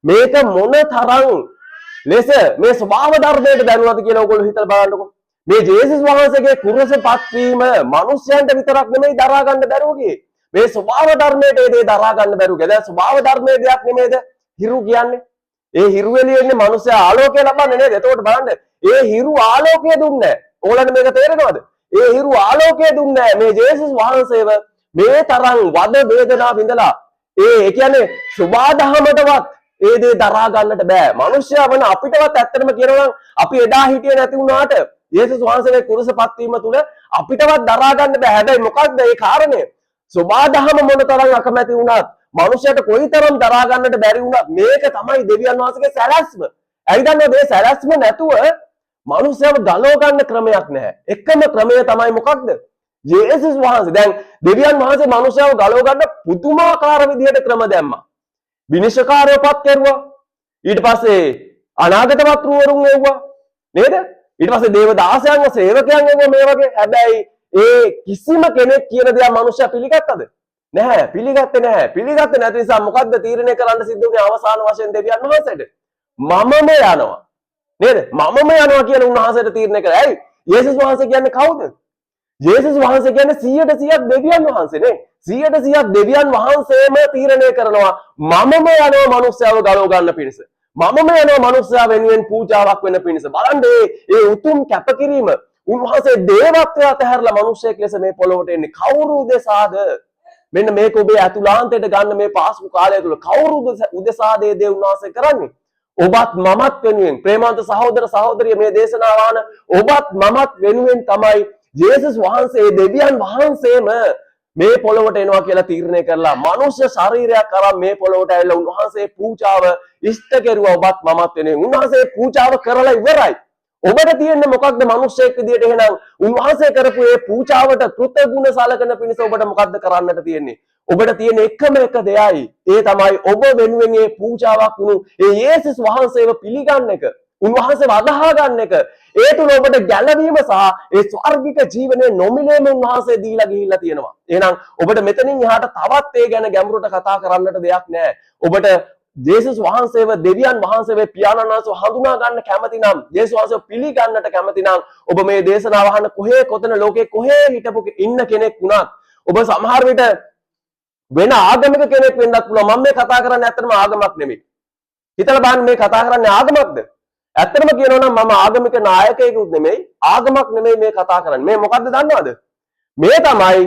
Speaker 1: මේක මොන තරම් ලෙස මේ ස්වභාව ධර්මයට දැනුවද කියලා ඔයගොල්ලෝ හිතලා බලන්නකෝ. මේ ජේසුස් වහන්සේගේ කුරසපත් වීම මිනිස්යන්ට විතරක් නෙමෙයි දරා ගන්න බැරුව ගියේ. මේ ස්වභාව ධර්මයට ඒ දේ දරා ගන්න බැරුව ගියා. දැන් ස්වභාව ධර්මයේ දෙයක් නෙමෙයිද හිරු කියන්නේ? ඒ හිරු එළියේ ඉන්නේ මිනිස්සයා ආලෝකය ලබන්නේ නේද? එතකොට බලන්න ඒ හිරු ආලෝකය දුන්නේ නැහැ. ඕගොල්ලන්ට මේක තේරෙනවද? ඒ හිරු ආලෝකය දුන්නේ නැහැ. මේ ජේසුස් වහන්සේව මේ තරම් වද වේදනා විඳලා ඒ කියන්නේ සුභාදහමටවත් ඒ දේ දරා ගන්නට බෑ. මිනිස්සයා වන අපිටවත් ඇත්තටම කියනවා නම් අපි එදා හිටියේ නැති වුණාට යේසුස් වහන්සේගේ කුරසපත් වීම තුල අපිටවත් දරා ගන්න බෑ. හැබැයි මොකක්ද ඒ කාරණය? සුභාදහම මොනතරම් අකමැති වුණත් මිනිස්සයාට කොයිතරම් දරා ගන්නට බැරි වුණත් මේක තමයි දෙවියන් වහන්සේගේ සැලැස්ම. ඇයිදන්නේද මේ සැලැස්ම නැතුව මිනිස්සයව ගලව ගන්න ක්‍රමයක් නැහැ. එකම ක්‍රමය තමයි මොකක්ද? යේසුස් වහන්සේ. දැන් දෙවියන් වහන්සේ මිනිස්සයව ගලව ගන්න පුදුමාකාර විදිහට ක්‍රම දැම්මා. විනිශ්චයකාරයෝපත් කෙරුවා. ඊට පස්සේ අනාගත වතුරුවරුන් එව්වා. නේද? ඊට පස්සේ දේවදාසයන්ව සේවකයන් එව්වා මේ වගේ. හැබැයි ඒ කිසිම කෙනෙක් කියන දේ මිනිස්සයා පිළිගත්තද? නැහැ. පිළිගත්තේ නැහැ. පිළිගත්තේ නැති නිසා මොකද්ද තීරණය කරන්න සිද්ධ වුණේ අවසාන වශයෙන් දෙවියන් වහන්සේට? මමම යනවා. නේද? මමම යනවා කියලා උන්වහන්සේට තීරණය කළා. ඇයි? යේසුස් වහන්සේ කියන්නේ කවුද? යේසුස් වහන්සේ කියන්නේ 100% දෙවියන් වහන්සේ නේ. 100% දෙවියන් වහන්සේම තීරණය කරනවා මමම යනවා මිනිස්සයව ගලව ගන්න පිණිස. මමම යනවා මිනිස්සයා වෙනුවෙන් පූජාවක් වෙන පිණිස. බලන්න මේ උතුම් කැපකිරීම උන්වහන්සේ දේවත්වය අතහැරලා මිනිස්සෙක් ලෙස මේ පොළොවට එන්නේ කවුරු උදෙසාද? මෙන්න මේක ඔබේ අතුලාන්තයට ගන්න මේ පාස්කු කාලය තුල කවුරු උදෙසාද මේ දේ උන්වහන්සේ කරන්නේ? ඔබත් මමත් වෙනුවෙන් ප්‍රේමවන්ත සහෝදර සහෝදරිය මේ දේශනාව ආන ඔබත් මමත් වෙනුවෙන් තමයි යේසුස් වහන්සේ දෙවියන් වහන්සේම මේ පොළොවට එනවා කියලා තීරණය කරලා මනුෂ්‍ය ශරීරයක් අරන් මේ පොළොවට ඇවිල්ලා උන්වහන්සේ පූජාව ඉෂ්ට කෙරුවා ඔබත් මමත් වෙනුවෙන්. උන්වහන්සේ පූජාව කරලා ඉවරයි. ඔබට තියෙන්නේ මොකක්ද මිනිස්සෙක් විදියට එහෙනම් උන්වහන්සේ කරපු මේ පූජාවට කෘතගුණ සලකන පිණිස ඔබට මොකක්ද කරන්නට තියෙන්නේ? ඔබට තියෙන එකම එක දෙයයි. ඒ තමයි ඔබ වෙනුවෙන් මේ පූජාවක් වුණු ඒ යේසුස් වහන්සේව පිළිගන්න එක. උන්වහන්සේව අදහා ගන්න එක. ඒ තුල ඔබට ගැළවීම සහ ඒ ස්වර්ගික ජීවනයේ නොමිලේම උන්වහන්සේ දීලා ගිහිල්ලා තියෙනවා. එහෙනම් ඔබට මෙතනින් එහාට තවත් ඒ ගැන ගැඹුරට කතා කරන්නට දෙයක් නැහැ. ඔබට යේසුස් වහන්සේව දෙවියන් වහන්සේව පියාණන් වහන්සේව හඳුනා ගන්න කැමති නම් යේසුස් වහන්සේව පිළිගන්නට කැමති නම් ඔබ මේ දේශනාව අහන කොහේ කොතන ලෝකේ කොහේ හිටපු ඉන්න කෙනෙක් වුණත් ඔබ සමහර විට වෙන ආගමික කෙනෙක් වෙන්නත් පුළුවන්. මම මේ කතා කරන්නේ ඇත්තටම ආගමක් නෙමෙයි. හිතලා බලන්න මේ කතා කරන්නේ ආගමක්ද? ඇත්තටම කියනවා නම් මම ආගමික නායකයෙකුත් නෙමෙයි ආගමක් නෙමෙයි මේ කතා කරන්නේ. මේ මොකද්ද දන්නවද? මේ තමයි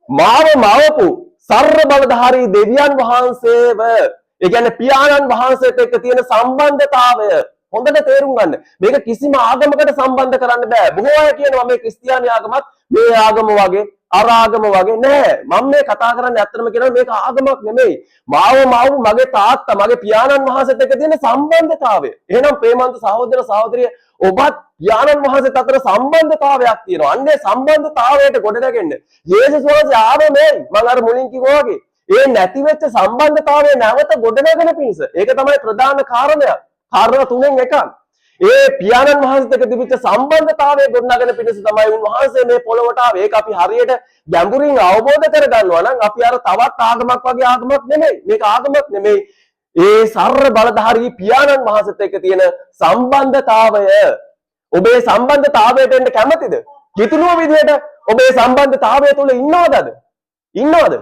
Speaker 1: මාව මවපු සර්ව බලධාරී දෙවියන් වහන්සේව ඒ කියන්නේ පියාණන් වහන්සේට එක්ක තියෙන සම්බන්ධතාවය හොඳට තේරුම් ගන්න. මේක කිසිම ආගමකට සම්බන්ධ කරන්න බෑ. බොහෝ අය කියනවා මේ ක්‍රිස්තියානි ආගමත් මේ ආගම වගේ අර ආගම වගේ නෑ. මම මේ කතා කරන්නේ ඇත්තටම කියනවා මේක ආගමක් නෙමෙයි. මාව මගේ තාත්තා මගේ පියාණන් වහන්සේත් එක්ක තියෙන සම්බන්ධතාවය. එහෙනම් ප්‍රේමන්ත සහෝදර සහෝදරිය ඔබත් පියාණන් වහන්සේත් අතර සම්බන්ධතාවයක් තියෙනවා. අන්නේ සම්බන්ධතාවයට ගොඩනගෙන්න යේසුස් වහන්සේ ආවේ මේ මම අර මුලින් කිව්වා වගේ. ඒ නැති වෙච්ච සම්බන්ධතාවය නැවත ගොඩනගෙන පිණිස. ඒක තමයි ප්‍රධාන කාරණය. කාරණා තුනෙන් එකක්. ඒ පියාණන් වහන්සේත් එක්ක තිබිච්ච සම්බන්ධතාවය ගොඩනගෙන පිණිස තමයි උන්වහන්සේ මේ පොළොවට ආවේ. ඒක අපි හරියට ගැඹුරින් අවබෝධ කරගන්නවා නම් අපි අර තවත් ආගමක් වගේ ආගමක් නෙමෙයි. මේක ආගමක් නෙමෙයි. ඒ සර්ව බලධාරී පියාණන් වහන්සේත් එක්ක තියෙන සම්බන්ධතාවය. ඔබේ සම්බන්ධතාවයට එන්න කැමතිද? කිතුණුව විදියට ඔබේ සම්බන්ධතාවය තුල ඉන්නවද? ඉන්නවද?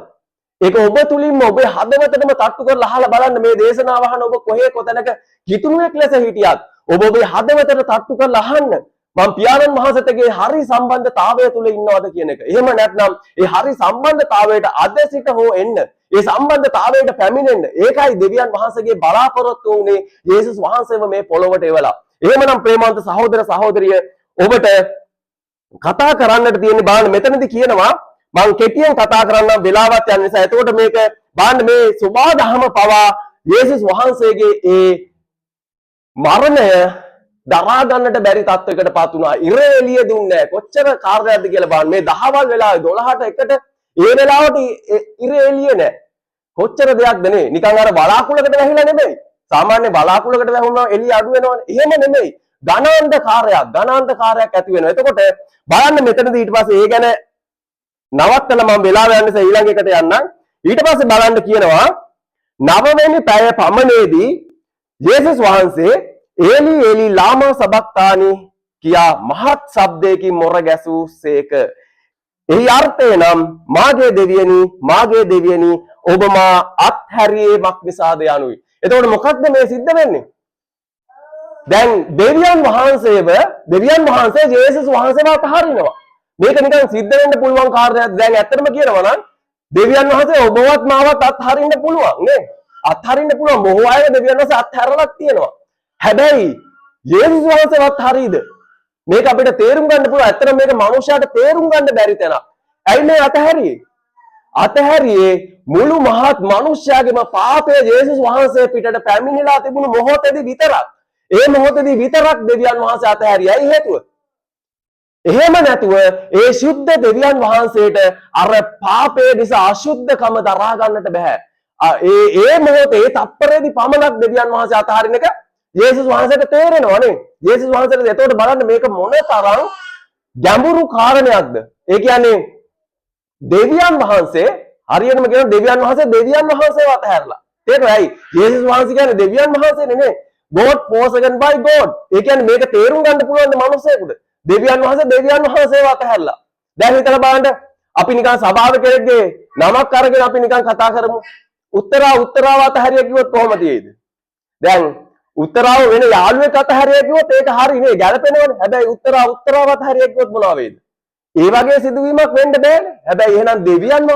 Speaker 1: ඒක ඔබ තුලින්ම ඔබේ හදවතටම තට්ටු කරලා අහලා බලන්න මේ දේශනාව අහන ඔබ කොහේ කොතැනක කිතුණුවෙක් ලෙස හිටියත් ඔබ ඔබේ හදවතට තට්ටු කරලා අහන්න මම පියාණන් වහන්සේටගේ හරි සම්බන්ධතාවය තුල ඉන්නවද කියන එක. එහෙම නැත්නම් ඒ හරි සම්බන්ධතාවයට අද සිට හෝ එන්න. ඒ සම්බන්ධතාවයට පැමිණෙන්න. ඒකයි දෙවියන් වහන්සේගේ බලාපොරොත්තු වුණේ යේසුස් වහන්සේව මේ පොළොවට එවලා. එහෙමනම් ප්‍රේමාන්ත සහෝදර සහෝදරිය ඔබට කතා කරන්නට තියෙන බාන මෙතනදී කියනවා මම කෙටියෙන් කතා කරන්නම් වෙලාවත් යන නිසා. එතකොට මේක බාන්න මේ සුභාදහම පවා යේසුස් වහන්සේගේ ඒ මරණය දරා ගන්නට බැරි තත්වයකටපත් වුණා. ඉර එළිය දුන්නේ කොච්චර කාර්යයක්ද කියලා බලන්න. මේ දහවල් වෙලාවේ 12ට එකට ඒ වෙලාවට ඉර එළිය නැහැ. කොච්චර දෙයක්ද නේ. නිකන් අර බලාකුලකට වැහිලා නෙමෙයි. සාමාන්‍ය බලාකුලකට වැහුණා එළිය අඩු වෙනවනේ. එහෙම නෙමෙයි. ඝනාන්ධකාරයක් ඇති වෙනවා. එතකොට බලන්න මෙතනදී ඊට පස්සේ ඒ ගැන නවත්තලා මම වෙලාව යන නිසා ඊළඟ එකට යන්නම්. ඊට පස්සේ බලන්න කියනවා 9 වෙනි පැය පමණේදී යේසුස් වහන්සේ ඒලි ඒලි ලාමා සබක්තානි කියා මහත් ශබ්දයකින් මොර ගැසූසේක. එහි අර්ථය නම් මාගේ දෙවියනි ඔබ මා අත්හැරියේමක් නිසාද යනුයි. එතකොට මොකක්ද මේ සිද්ධ වෙන්නේ? දැන් දෙවියන් වහන්සේ යේසුස් වහන්සේව අත්හරිනවා. මේක නිකන් සිද්ධ වෙන්න පුළුවන් කාර්යයක්. දැන් ඇත්තටම කියනවා නම් දෙවියන් වහන්සේ ඔබවත් මාවත් අත්හරින්න පුළුවන් නේ. අත්හරින්න පුළුවන්. බොහෝ අය දෙවියන් වහන්සේ අත්හැරලා තියෙනවා. හැබැයි යේසුස් වහන්සේවත් හරියද? මේක අපිට තේරුම් ගන්න පුළුවන්. ඇත්තටම මේක මනුෂ්‍යයාට තේරුම් ගන්න බැරි තැනක්. ඇයි මේ අතහැරියේ මුළු මහත් මනුෂ්‍යයාගේම පාපය යේසුස් වහන්සේ පිටට පැමිණිලා තිබුණු මොහොතේදී විතරක්. ඒ මොහොතේදී විතරක් දෙවියන් වහන්සේ අතහැරියා. ඒ හේතුව එහෙම නැතුව ඒ ශුද්ධ දෙවියන් වහන්සේට අර පාපයේ නිසා අශුද්ධකම දරා ගන්නට බෑ. ඒ මොහොතේ තප්පරේදී පමණක් දෙවියන් වහන්සේ අතහරින එක යේසුස් වහන්සේට තේරෙනවා නේ. යේසුස් වහන්සේට එතකොට බලන්න මේක මොන තරම් ගැඹුරු කාරණයක්ද. ඒ කියන්නේ දෙවියන් වහන්සේ හරියටම කියන දෙවියන් වහන්සේව අතහැරලා. තේරෙනවයි? යේසුස් වහන්සේ කියන්නේ දෙවියන් වහන්සේ නෙමෙයි. God chosen by God. ඒ කියන්නේ මේක තේරුම් ගන්න පුළුවන් මිනිස්සෙකුට. දෙවියන් වහන්සේව අතහැරලා. දැන් හිතලා බලන්න අපි නිකන් සභාවේ කෙනෙක්ගේ නමක් අරගෙන අපි නිකන් කතා කරමු. උත්තරාව අතහැරිය කිව්වොත් කොහොමද තියෙයිද? දැන් උත්තරාව වෙන යාළුවෙක් අතහැරිය කිව්වොත් ඒක හරි නේ ගැලපෙනවනේ. හැබැයි උත්තරාව අතහැරිය කිව්වොත් මොනවා වේද? ඒ වගේ සිදුවීමක් වෙන්න බෑනේ. හැබැයි එහෙනම් දෙවියන්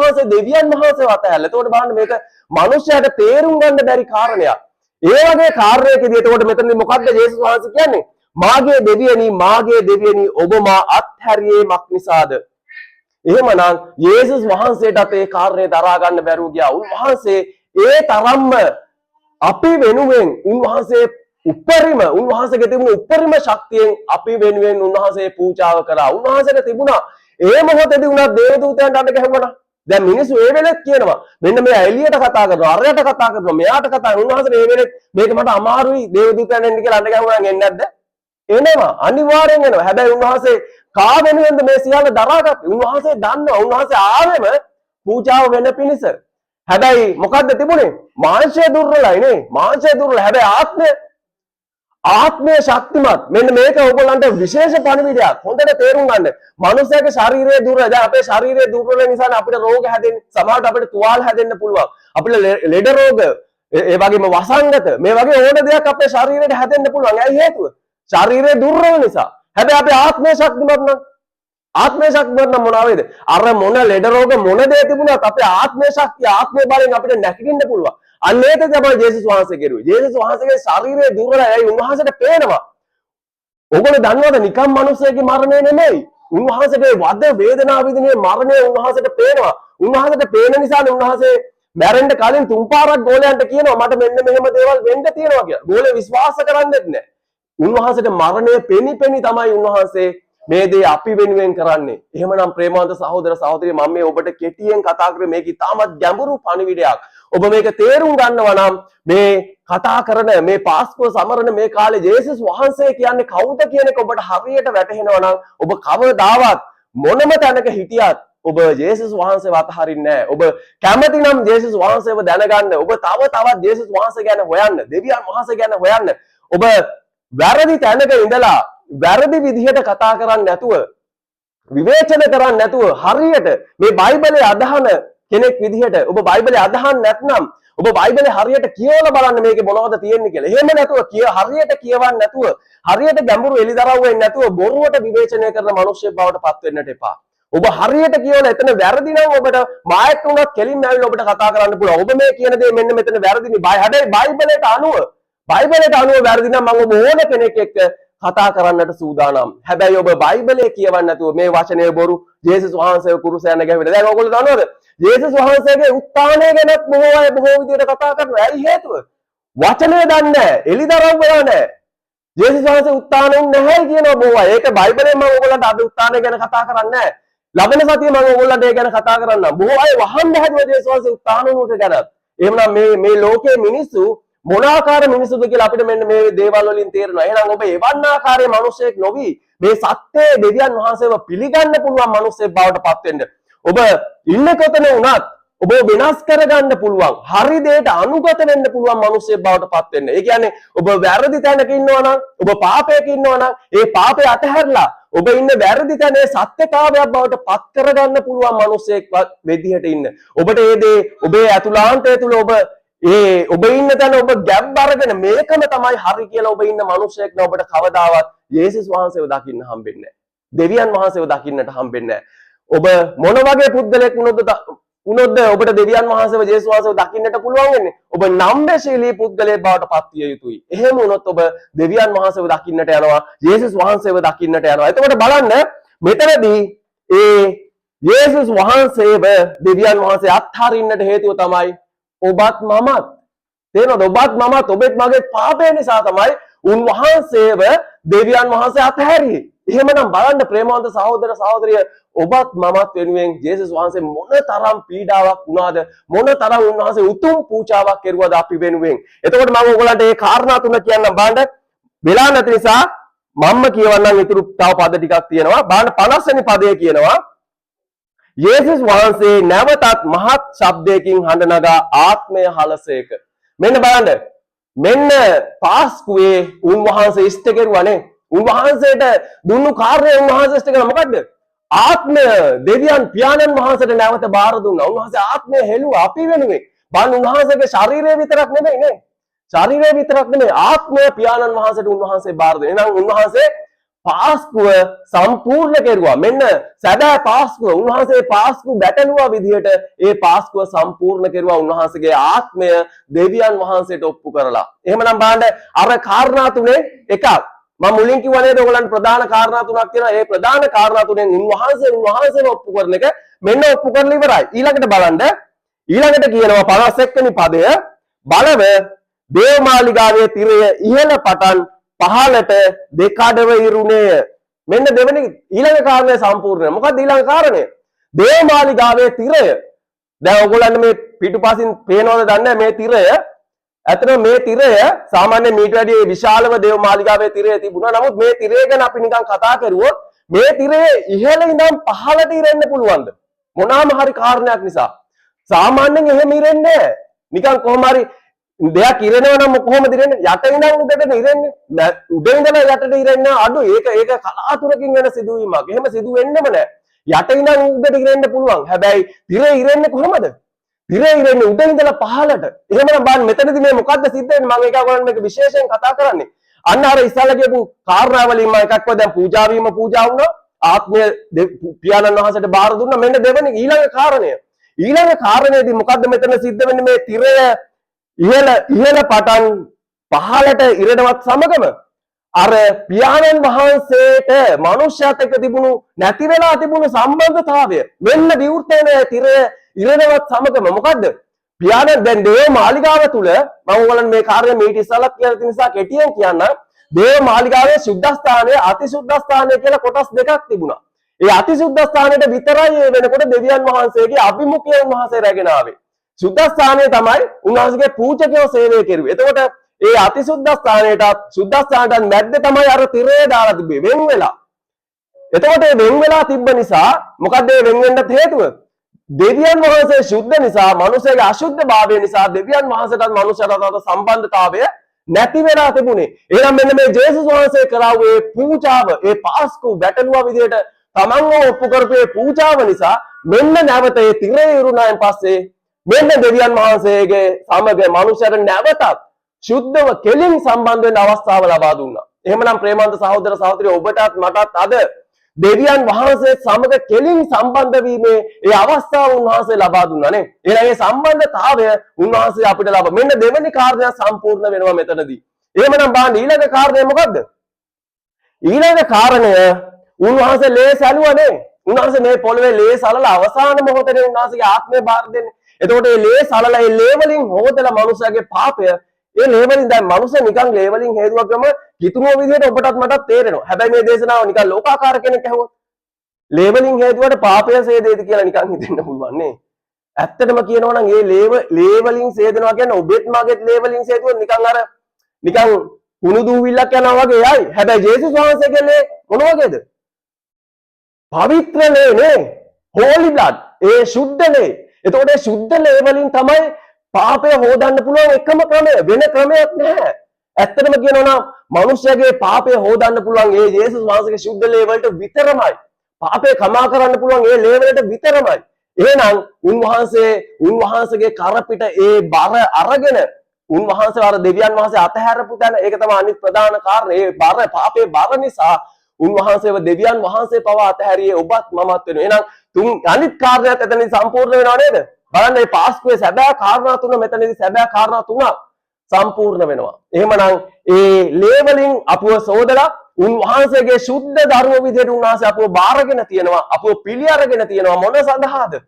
Speaker 1: වහන්සේව අතහැරලා. එතකොට බලන්න මේක මිනිස්යාට තේරුම් ගන්න බැරි කාරණයක්. ඒ වගේ කාර්යයකදී එතකොට මෙතනදී මොකද්ද යේසුස් වහන්සේ කියන්නේ? මාගේ දෙවියනි ඔබ මා අත්හැරියේමක් නිසාද? එහෙමනම් යේසුස් වහන්සේටත් ඒ කාර්යය දරා ගන්න බැරුව ගියා. උන්වහන්සේ ඒ තරම්ම අපි වෙනුවෙන් උන්වහන්සේගේ තිබුණු උපරිම ශක්තියෙන් අපි වෙනුවෙන් උන්වහන්සේ පූජාව කළා. උන්වහන්සේට තිබුණා ඒ මොහොතේදී උනා දේවදූතයන්ට අඬ ගැහුණා. දැන් මිනිස්සු ඒ වෙලෙත් කියනවා මෙන්න මේ එළියට කතා කරනවා, අරයට කතා කරනවා, මෙයාට කතා කරනවා. උන්වහන්සේ ඒ වෙලෙත් මේක මට අමාරුයි දේවදූතයන් එන්න කියලා අඬ ගැහුණා නම් එන්නේ නැද්ද? එනවා. අනිවාර්යෙන් එනවා. හැබැයි උන්වහන්සේ කා වෙනුවෙන්ද මේ සියල්ල දරාගත්තේ? උන්වහන්සේ දන්නවා. උන්වහන්සේ ආවෙම පූජාව වෙන පිණිස. හැබැයි මොකද්ද තිබුණේ? මාංශය දුර්වලයි නේ. මාංශය දුර්වල. හැබැයි ආත්මය ශක්තිමත්. මෙන්න මේක ඔයගොල්ලන්ට විශේෂ පණිවිඩයක්. හොඳට තේරුම් ගන්න. මනුස්සයාගේ ශරීරය දුර්වල. දැන් අපේ ශරීරය දුර්වල නිසා අපිට රෝග හැදෙන්නේ. සමහරවිට අපිට තුවාල හැදෙන්න පුළුවන්. අපිට ලෙඩ රෝග, ඒ වගේම වසංගත, මේ වගේ ඕන දෙයක් අපේ ශරීරයට හැදෙන්න පුළුවන්. ඇයි හේතුව? ශරීරය දුර්වල නිසා. හැබැයි අපේ ආත්මය ශක්තිමත් නම් මොනවා වේද? අර මොන ලෙඩ රෝග මොන දේ තිබුණත් අපේ ආත්මය ශක්තිය ආත්මය බලෙන් අපිට නැගිටින්න පුළුවන්. අන්න ඒක තමයි යේසුස් වහන්සේ කෙරුවේ. යේසුස් වහන්සේගේ ශරීරය දුර්වලයි. උන්වහන්සේට පේනවා. ඔයගොල්ලෝ දන්නවද නිකම් මිනිස්සෙගේ මරණය නෙමෙයි. උන්වහන්සේගේ වද වේදනාව විඳිනේ මරණය උන්වහන්සේට පේනවා. උන්වහන්සේට පේන නිසානේ උන්වහන්සේ මැරෙන්න කලින් තුන් පාරක් ගෝලයන්ට කියනවා මට මෙන්න මෙහෙම දේවල් වෙන්න තියෙනවා කියලා. ගෝලේ විශ්වාස කරන්නේත් නැහැ. උන්වහන්සේට මරණය පෙනි තමයි උන්වහන්සේ මේ දේ අපි වෙනුවෙන් කරන්නේ. එහෙමනම් ප්‍රේමවන්ත සහෝදර සහෝදරිය මම මේ ඔබට කෙටියෙන් කතා කරේ මේක ඉතාමත් ගැඹුරු පණිවිඩයක්. ඔබ මේක තේරුම් ගන්නවා නම් මේ කතා කරන මේ පාස්කුව සමරන මේ කාලේ ජේසුස් වහන්සේ කියන්නේ කවුද කියන එක ඔබට හරියට වැටහෙනවා නම් ඔබ කවදාවත් මොනම තැනක හිටියත් ඔබ ජේසුස් වහන්සේව අතහරින්නේ නැහැ. ඔබ කැමති නම් ජේසුස් වහන්සේව දැනගන්න. ඔබ තවත් ජේසුස් වහන්සේ ගැන හොයන්න. දෙවියන් වහන්සේ ගැන හොයන්න. ඔබ වැරදි තැනක ඉඳලා වැරදි විදිහට කතා කරන්නේ නැතුව විවේචන කරන්නේ නැතුව හරියට මේ බයිබලයේ අදහන කෙනෙක් විදිහට ඔබ බයිබලයේ අදහන්න නැත්නම් ඔබ බයිබලයේ හරියට කියවලා බලන්න මේකේ මොනවද තියෙන්නේ කියලා. එහෙම නැතුව හරියට කියවන්න නැතුව හරියට ගැඹුරු එලිදරව් වෙන්නේ නැතුව බොරුවට විවේචනය කරන මිනිස්සෙක් බවට පත් වෙන්නට එපා. ඔබ හරියට කියවලා එතන වැරදි නම් ඔබට මායත් උනත් කෙලින් ඇවිල්ලා ඔබට කතා කරන්න පුළුවන්. ඔබ මේ කියන දේ මෙන්න මෙතන වැරදිනේ. හැබැයි බයිබලයට අනුව වැරදි නම් මම ඔබ ඕන කෙනෙක් එක්ක කතා කරන්නට සූදානම්. හැබැයි ඔබ බයිබලයේ කියවන්නේ නැතුව මේ වචනේ බොරු ජේසුස් වහන්සේව කුරුසයන ගැහුවේ. දැන් ඔයගොල්ලෝ දන්නවද? ජේසුස් වහන්සේගේ උත්ථානය ගැන බොහෝ අය බොහෝ විදිහට කතා කරනවා. ඇයි හේතුව? වචනේ දන්නේ නැහැ. එලිදරව් වෙලා නැහැ. ජේසුස් වහන්සේ උත්ථානෙ නැහැ කියනවා බොහෝ අය. ඒක බයිබලයෙන් මම ඔයගොල්ලන්ට අද උත්ථානය ගැන කතා කරන්නේ නැහැ. ලබන සතියේ මම ඔයගොල්ලන්ට ඒ ගැන කතා කරන්නම්. බොහෝ අය වහන්න හැදුවා ජේසුස් වහන්සේ උත්ථාන වුණට ගැන. එහෙමනම් මේ ලෝකයේ මිනිස්සු මොන ආකාර මිනිසුද කියලා අපිට මෙන්න මේ දේවල් වලින් තේරෙනවා. එහෙනම් ඔබ එවන් ආකාරයේ මිනිසෙක් නොවි මේ සත්‍යයේ දෙවියන් වහන්සේව පිළිගන්න පුළුවන් මිනිසෙක් බවට පත් වෙන්න. ඔබ ඉන්න කොතන වුණත් ඔබ වෙනස් කරගන්න පුළුවන්. හරි දෙයට අනුගත වෙන්න පුළුවන් මිනිසෙක් බවට පත් වෙන්න. ඒ කියන්නේ ඔබ වැරදි තැනක ඉන්නවා නම් ඔබ පාපයක ඉන්නවා නම් ඒ පාපය අතහැරලා ඔබ ඉන්න වැරදි තැනේ සත්‍යතාවයක් බවට පත් කරගන්න පුළුවන් මිනිසෙක් වෙදිහට ඉන්න. ඔබට මේ දේ ඔබේ අතුලාන්තය තුල ඔබ ඉන්න තැන ඔබ ගැබ් අරගෙන මේකම තමයි හරි කියලා ඔබ ඉන්න මිනිසෙක් න ඔබට කවදාවත් යේසුස් වහන්සේව දකින්න හම්බෙන්නේ නැහැ. දෙවියන් වහන්සේව දකින්නට හම්බෙන්නේ නැහැ. ඔබ මොන වගේ පුද්ගලෙක් වුණොත්ද ඔබට දෙවියන් වහන්සේව යේසුස් වහන්සේව දකින්නට පුළුවන් වෙන්නේ? ඔබ නම්බේශීලී පුද්ගලයෙක් බවට පත් විය යුතුයි. එහෙම වුණොත් ඔබ දෙවියන් වහන්සේව දකින්නට යනවා, යේසුස් වහන්සේව දකින්නට යනවා. එතකොට බලන්න මෙතනදී යේසුස් වහන්සේව දෙවියන් වහන්සේ අත්හරින්නට හේතුව තමයි ඔබත් මමත්. තේරෙනවද? ඔබත් මමත් ඔබෙත් මගේ පාපය නිසා තමයි උන්වහන්සේව දෙවියන් වහන්සේ අතහැරියේ. එහෙමනම් බලන්න ප්‍රේමවන්ත සහෝදර සහෝදරිය ඔබත් මමත් වෙනුවෙන් ජේසුස් වහන්සේ මොන තරම් පීඩාවක් වුණාද, මොන තරම් උන්වහන්සේ උතුම් පූජාවක් කෙරුවද අපි වෙනුවෙන්. එතකොට මම ඔයගලන්ට මේ කාරණා තුන කියන්නම්. බලන්න වෙලා නැති නිසා මම්ම කියවන්නම්. ඉතුරු තව පද ටිකක් තියෙනවා. බලන්න 50 වෙනි පදයේ කියනවා යේසුස් වහන්සේ නැවතත් මහත් ශබ්දයකින් හඬ නගා ආත්මය හලසේක. මෙන්න බලන්න. මෙන්න පාස්කුවේ උන්වහන්සේ ඉෂ්ට කෙරුවානේ. උන්වහන්සේට දුන්නු කාර්යය උන්වහන්සේ ඉෂ්ට කළා. මොකද්ද? ආත්මය දෙවියන් පියාණන් වහන්සේට නැවත බාර දුන්නා. උන්වහන්සේ ආත්මය හෙළුවා අපි වෙනුවෙන්. බලන්න උන්වහන්සේගේ ශරීරය විතරක් නෙමෙයි නේ. ශරීරය විතරක් නෙමෙයි ආත්මය පියාණන් වහන්සේට උන්වහන්සේ බාර දුන්නා. එහෙනම් උන්වහන්සේ පාස්කුව සම්පූර්ණ කෙරුවා. මෙන්න සැබෑ පාස්කුව උන්වහන්සේ පාස්කුව බැටළුවා විදිහට ඒ පාස්කුව සම්පූර්ණ කෙරුවා. උන්වහන්සේගේ ආත්මය දෙවියන් වහන්සේට ඔප්පු කරලා. එහෙමනම් බලන්න අර කාරණා තුනේ එකක්. මම මුලින් කිව්වා නේද ඔයගලන්ට ප්‍රධාන කාරණා තුනක් තියෙනවා. ඒ ප්‍රධාන කාරණා තුනෙන් උන්වහන්සේව ඔප්පු කරන එක මෙන්න ඔප්පු කරලා ඉවරයි. ඊළඟට බලන්න. ඊළඟට කියනවා 51 වෙනි පදය බලව දේවමාලිගාවේ තිරය ඉහළ පටන් පහළට දෙකඩව ඉරුණේය. මෙන්න දෙවෙනි ඊළඟ කාරණය සම්පූර්ණ. මොකක්ද ඊළඟ කාරණය? දේවමාලිගාවේ තිරය. දැන් ඔයගොල්ලන්ට මේ පිටුපසින් පේනවද දන්නේ මේ තිරය. ඇත්තටම මේ තිරය සාමාන්‍ය මීට වැඩිය විශාලව දේවමාලිගාවේ තිරය තිබුණා. නමුත් මේ තිරය ගැන අපි නිකන් කතා කරුවොත් මේ තිරේ ඉහළ ඉඳන් පහළට ඉරෙන්න පුළුවන්ද? මොනවාම හරි කාරණයක් නිසා. සාමාන්‍යයෙන් එහෙම ඉරෙන්නේ නැහැ. නිකන් කොහොම හරි දෙයක් ඉරෙනවා නම් කොහොමද ඉරෙන්නේ? යට ඉඳන් උඩට ඉරෙන්නේ. උඩ ඉඳලා යටට ඉරෙන්න අඩු. ඒක කලාතුරකින් වෙන සිදුවීමක්. එහෙම සිදු වෙන්නෙම නැහැ. යට ඉඳන් උඩට ඉරෙන්න පුළුවන්. හැබැයි තිරේ ඉරෙන්නේ කොහොමද? තිරේ ඉරෙන්නේ උඩ ඉඳලා පහළට. එහෙමනම් බලන්න මෙතනදී මේ මොකද්ද සිද්ධ වෙන්නේ? මම ඒක ඔයගොල්ලන්ට මේක විශේෂයෙන් කතා කරන්නේ. අන්න අර ඉස්සල්ලා කියපු කාරණාවලින් මම එකක්ව දැන් පූජා වීම පූජා වුණා. ආත්මය පියාණන් වහන්සේට බාර දුන්නා. මෙන්න දෙවෙනි ඊළඟ කාරණය. ඊළඟ කාරණේදී මොකද්ද මෙතන සිද්ධ වෙන්නේ? මේ තිරය ඉහළ පටන් පහළට ඉරණවත් සමගම අර පියාණන් වහන්සේට මනුෂ්‍යත් එක්ක තිබුණු නැති වෙලා තිබුණු සම්බන්ධතාවය මෙන්න විවෘත වෙන තිරය ඉරණවත් සමගම මොකද්ද? පියාණන් දැන් දේව මාලිගාව තුල මම ඔයගලන් මේ කාර්යය මීට ඉස්සලත් කියලා තියෙන නිසා කෙටියෙන් කියන්න දේව මාලිගාවේ සුද්ධස්ථානය අතිසුද්ධස්ථානය කියලා කොටස් දෙකක් තිබුණා. ඒ අතිසුද්ධස්ථානයට විතරයි ඒ වෙනකොට දෙවියන් වහන්සේගේ අභිමුඛය උන්වහන්සේ රැගෙන ආවේ. සුද්ධස්ථානය තමයි උන්වහන්සේගේ පූජකයෝ සේවය කෙරුවේ. එතකොට ඒ අතිසුද්ධස්ථානයටත් සුද්ධස්ථානයටත් මැද්ද තමයි අර තිරය දාලා තිබ්බේ වෙන් වෙලා. එතකොට මේ වෙන් වෙලා තිබ්බ නිසා මොකද මේ වෙන් වෙන්නත් හේතුව? දෙවියන් වහන්සේ සුද්ධ නිසා මනුස්සයාගේ අශුද්ධභාවය නිසා දෙවියන් වහන්සේටත් මනුස්සයාටත් සම්බන්ධතාවය නැති වෙලා තිබුණේ. එහෙනම් මෙන්න මේ ජේසුස් වහන්සේ කරාවු ඒ පූජාව, ඒ පාස්කු බැටළුවා විදියට තමන්ව ඔප්පු කරපු ඒ පූජාව නිසා මෙන්න නැවත ඒ තිරය ඉරුණායින් පස්සේ මෙන්න දෙවියන් වහන්සේගේ සමග මනුස්සයාට නැවතත් සුද්ධව කෙලින් සම්බන්ධ වෙන්න අවස්ථාව ලබා දුන්නා. එහෙමනම් ප්‍රේමන්ත සහෝදර සහෝදරිය ඔබටත් මටත් අද දෙවියන් වහන්සේ සමග කෙලින් සම්බන්ධ වීමේ ඒ අවස්ථාව උන්වහන්සේ ලබා දුන්නා නේ. එහෙනම් මේ සම්බන්ධතාවය උන්වහන්සේ අපිට ලබා. මෙන්න දෙවෙනි කාරණය සම්පූර්ණ වෙනවා මෙතනදී. එහෙමනම් බලන්න ඊළඟ කාරණය මොකද්ද? ඊළඟ කාරණය උන්වහන්සේ ලේ සැලුවනේ. උන්වහන්සේ මේ පොළවේ ලේ සලලා අවසාන මොහොතේ උන්වහන්සේගේ ආත්මය බාර දෙන්නේ. එතකොට මේ ලේ සලලා ඒ ලේ වලින් හොදලා මනුස්සයාගේ පාපය ඒ ලේ වලින් දැන් මනුස්සය නිකන් ලේ වලින් හේතුවක් ගම කිතුනුව විදිහට ඔබටත් මටත් තේරෙනවා. හැබැයි මේ දේශනාව නිකන් ලෝකාකාර කෙනෙක් ඇහුවොත් ලේ වලින් හේතුවට පාපය සේදේද කියලා නිකන් හිතෙන්න පුළුවන් නේ. ඇත්තටම කියනවා නම් මේ ලේ වලින් සේදනවා කියන්නේ ඔබෙත් මගෙත් ලේ වලින් සේදුවොත් නිකන් කුණු දූවිල්ලක් යනවා වගේ යයි. හැබැයි ජේසුස් වහන්සේගේ ලේ මොන වගේද? පවිත්‍ර ලේ නේ. holy blood. ඒ සුද්ධ ලේ. එතකොට ඒ සුද්ධ ලේ වලින් තමයි පාපය හොදන්න පුළුවන් එකම ක්‍රමය. වෙන ක්‍රමයක් නැහැ. ඇත්තටම කියනවා නම් මනුෂ්‍යයාගේ පාපය හොදන්න පුළුවන් ඒ ජේසුස් වහන්සේගේ සුද්ධ ලේ වලට විතරමයි. පාපය කමා කරන්න පුළුවන් ඒ ලේ වලට විතරමයි. එහෙනම් උන්වහන්සේගේ කරපිට ඒ බර අරගෙන උන්වහන්සේ අර දෙවියන් වහන්සේ අතහැරපු තැන ඒක තමයි අනිත් ප්‍රධාන කාරණේ. ඒ බර පාපේ බර නිසා උන්වහන්සේව දෙවියන් වහන්සේ පවා අතහැරියේ ඔබත් මමත් වෙනවා. එහෙනම් අනිත් කාරණයක් එතනදී සම්පූර්ණ වෙනව නේද? බලන්න මේ පාස්කුවේ සැබෑ කාරණා තුන මෙතනදී සැබෑ කාරණා තුනක් සම්පූර්ණ වෙනවා. එහෙමනම් ඒ ලේ වලින් අපව සෝදලා උන්වහන්සේගේ සුද්ධ දරුවෝ විදිහට උන්වහන්සේ අපව බාරගෙන තියෙනවා. අපව පිළි අරගෙන තියෙනවා මොන සඳහාද?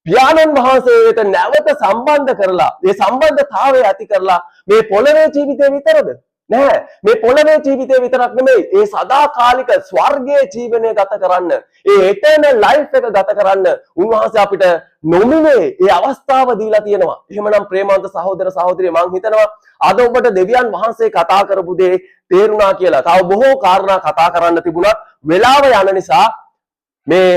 Speaker 1: පියාණන් වහන්සේ වෙත නැවත සම්බන්ධ කරලා, මේ සම්බන්ධතාවය ඇති කරලා මේ පොළවේ ජීවිතේ විතරද? නෑ. මේ පොළවේ ජීවිතේ විතරක් නෙමෙයි. ඒ සදාකාලික ස්වර්ගයේ ජීවනය ගත කරන්න, ඒ eternal life එක ගත කරන්න උන්වහන්සේ අපිට නොමිනේ ඒ අවස්ථාව දීලා තියෙනවා. එහෙමනම් ප්‍රේමවන්ත සහෝදර සහෝදරිය මම හිතනවා අද ඔබට දෙවියන් වහන්සේ කතා කරපු දේ තේරුණා කියලා. තව බොහෝ කාරණා කතා කරන්න තිබුණත් වෙලාව යන නිසා මේ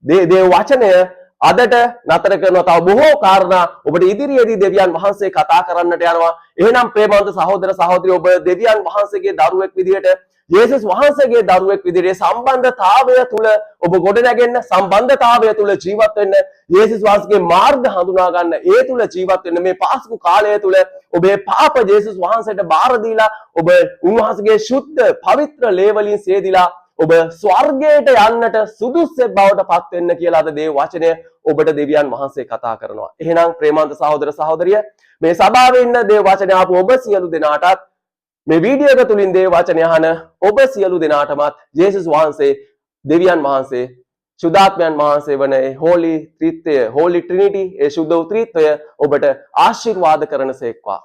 Speaker 1: දේව වචනය අදට නතර කරනවා. තව බොහෝ කාරණා ඔබට ඉදිරියේදී දෙවියන් වහන්සේ කතා කරන්නට යනවා. එහෙනම් ප්‍රේමවන්ත සහෝදර සහෝදරිය ඔබ දෙවියන් වහන්සේගේ දරුවෙක් විදිහට යේසුස් වහන්සේගේ දරුවෙක් විදිහට සම්බන්ධතාවය තුල ඔබ ගොඩනැගෙන්න, සම්බන්ධතාවය තුල ජීවත් වෙන්න, යේසුස් වහන්සේගේ මාර්ග හඳුනා ගන්න, ඒ තුල ජීවත් වෙන්න. මේ පාස්කු කාලය තුල ඔබේ පාප යේසුස් වහන්සේට බාර දීලා ඔබ උන්වහන්සේගේ සුද්ධ පවිත්‍ර ලේ වලින් සේදිලා ඔබ ස්වර්ගයට යන්නට සුදුස්සෙක් බවට පත් වෙන්න කියලා අද දේව වචනය ඔබට දෙවියන් වහන්සේ කතා කරනවා. එහෙනම් ප්‍රේමවන්ත සහෝදර සහෝදරිය මේ සභාවේ ඉන්න දේව වචනය ආපු ඔබ සියලු දෙනාටත් මේ වීඩියෝ එක තුලින් දේව වචනය අහන ඔබ සියලු දෙනාටමත් යේසුස් වහන්සේ දෙවියන් වහන්සේ සුදාත්මයන් වහන්සේ වන ඒ holy ත්‍රිත්වය, holy trinity, ඒ සුද්ධ ත්‍රිත්වය ඔබට ආශිර්වාද කරනසේක්වා.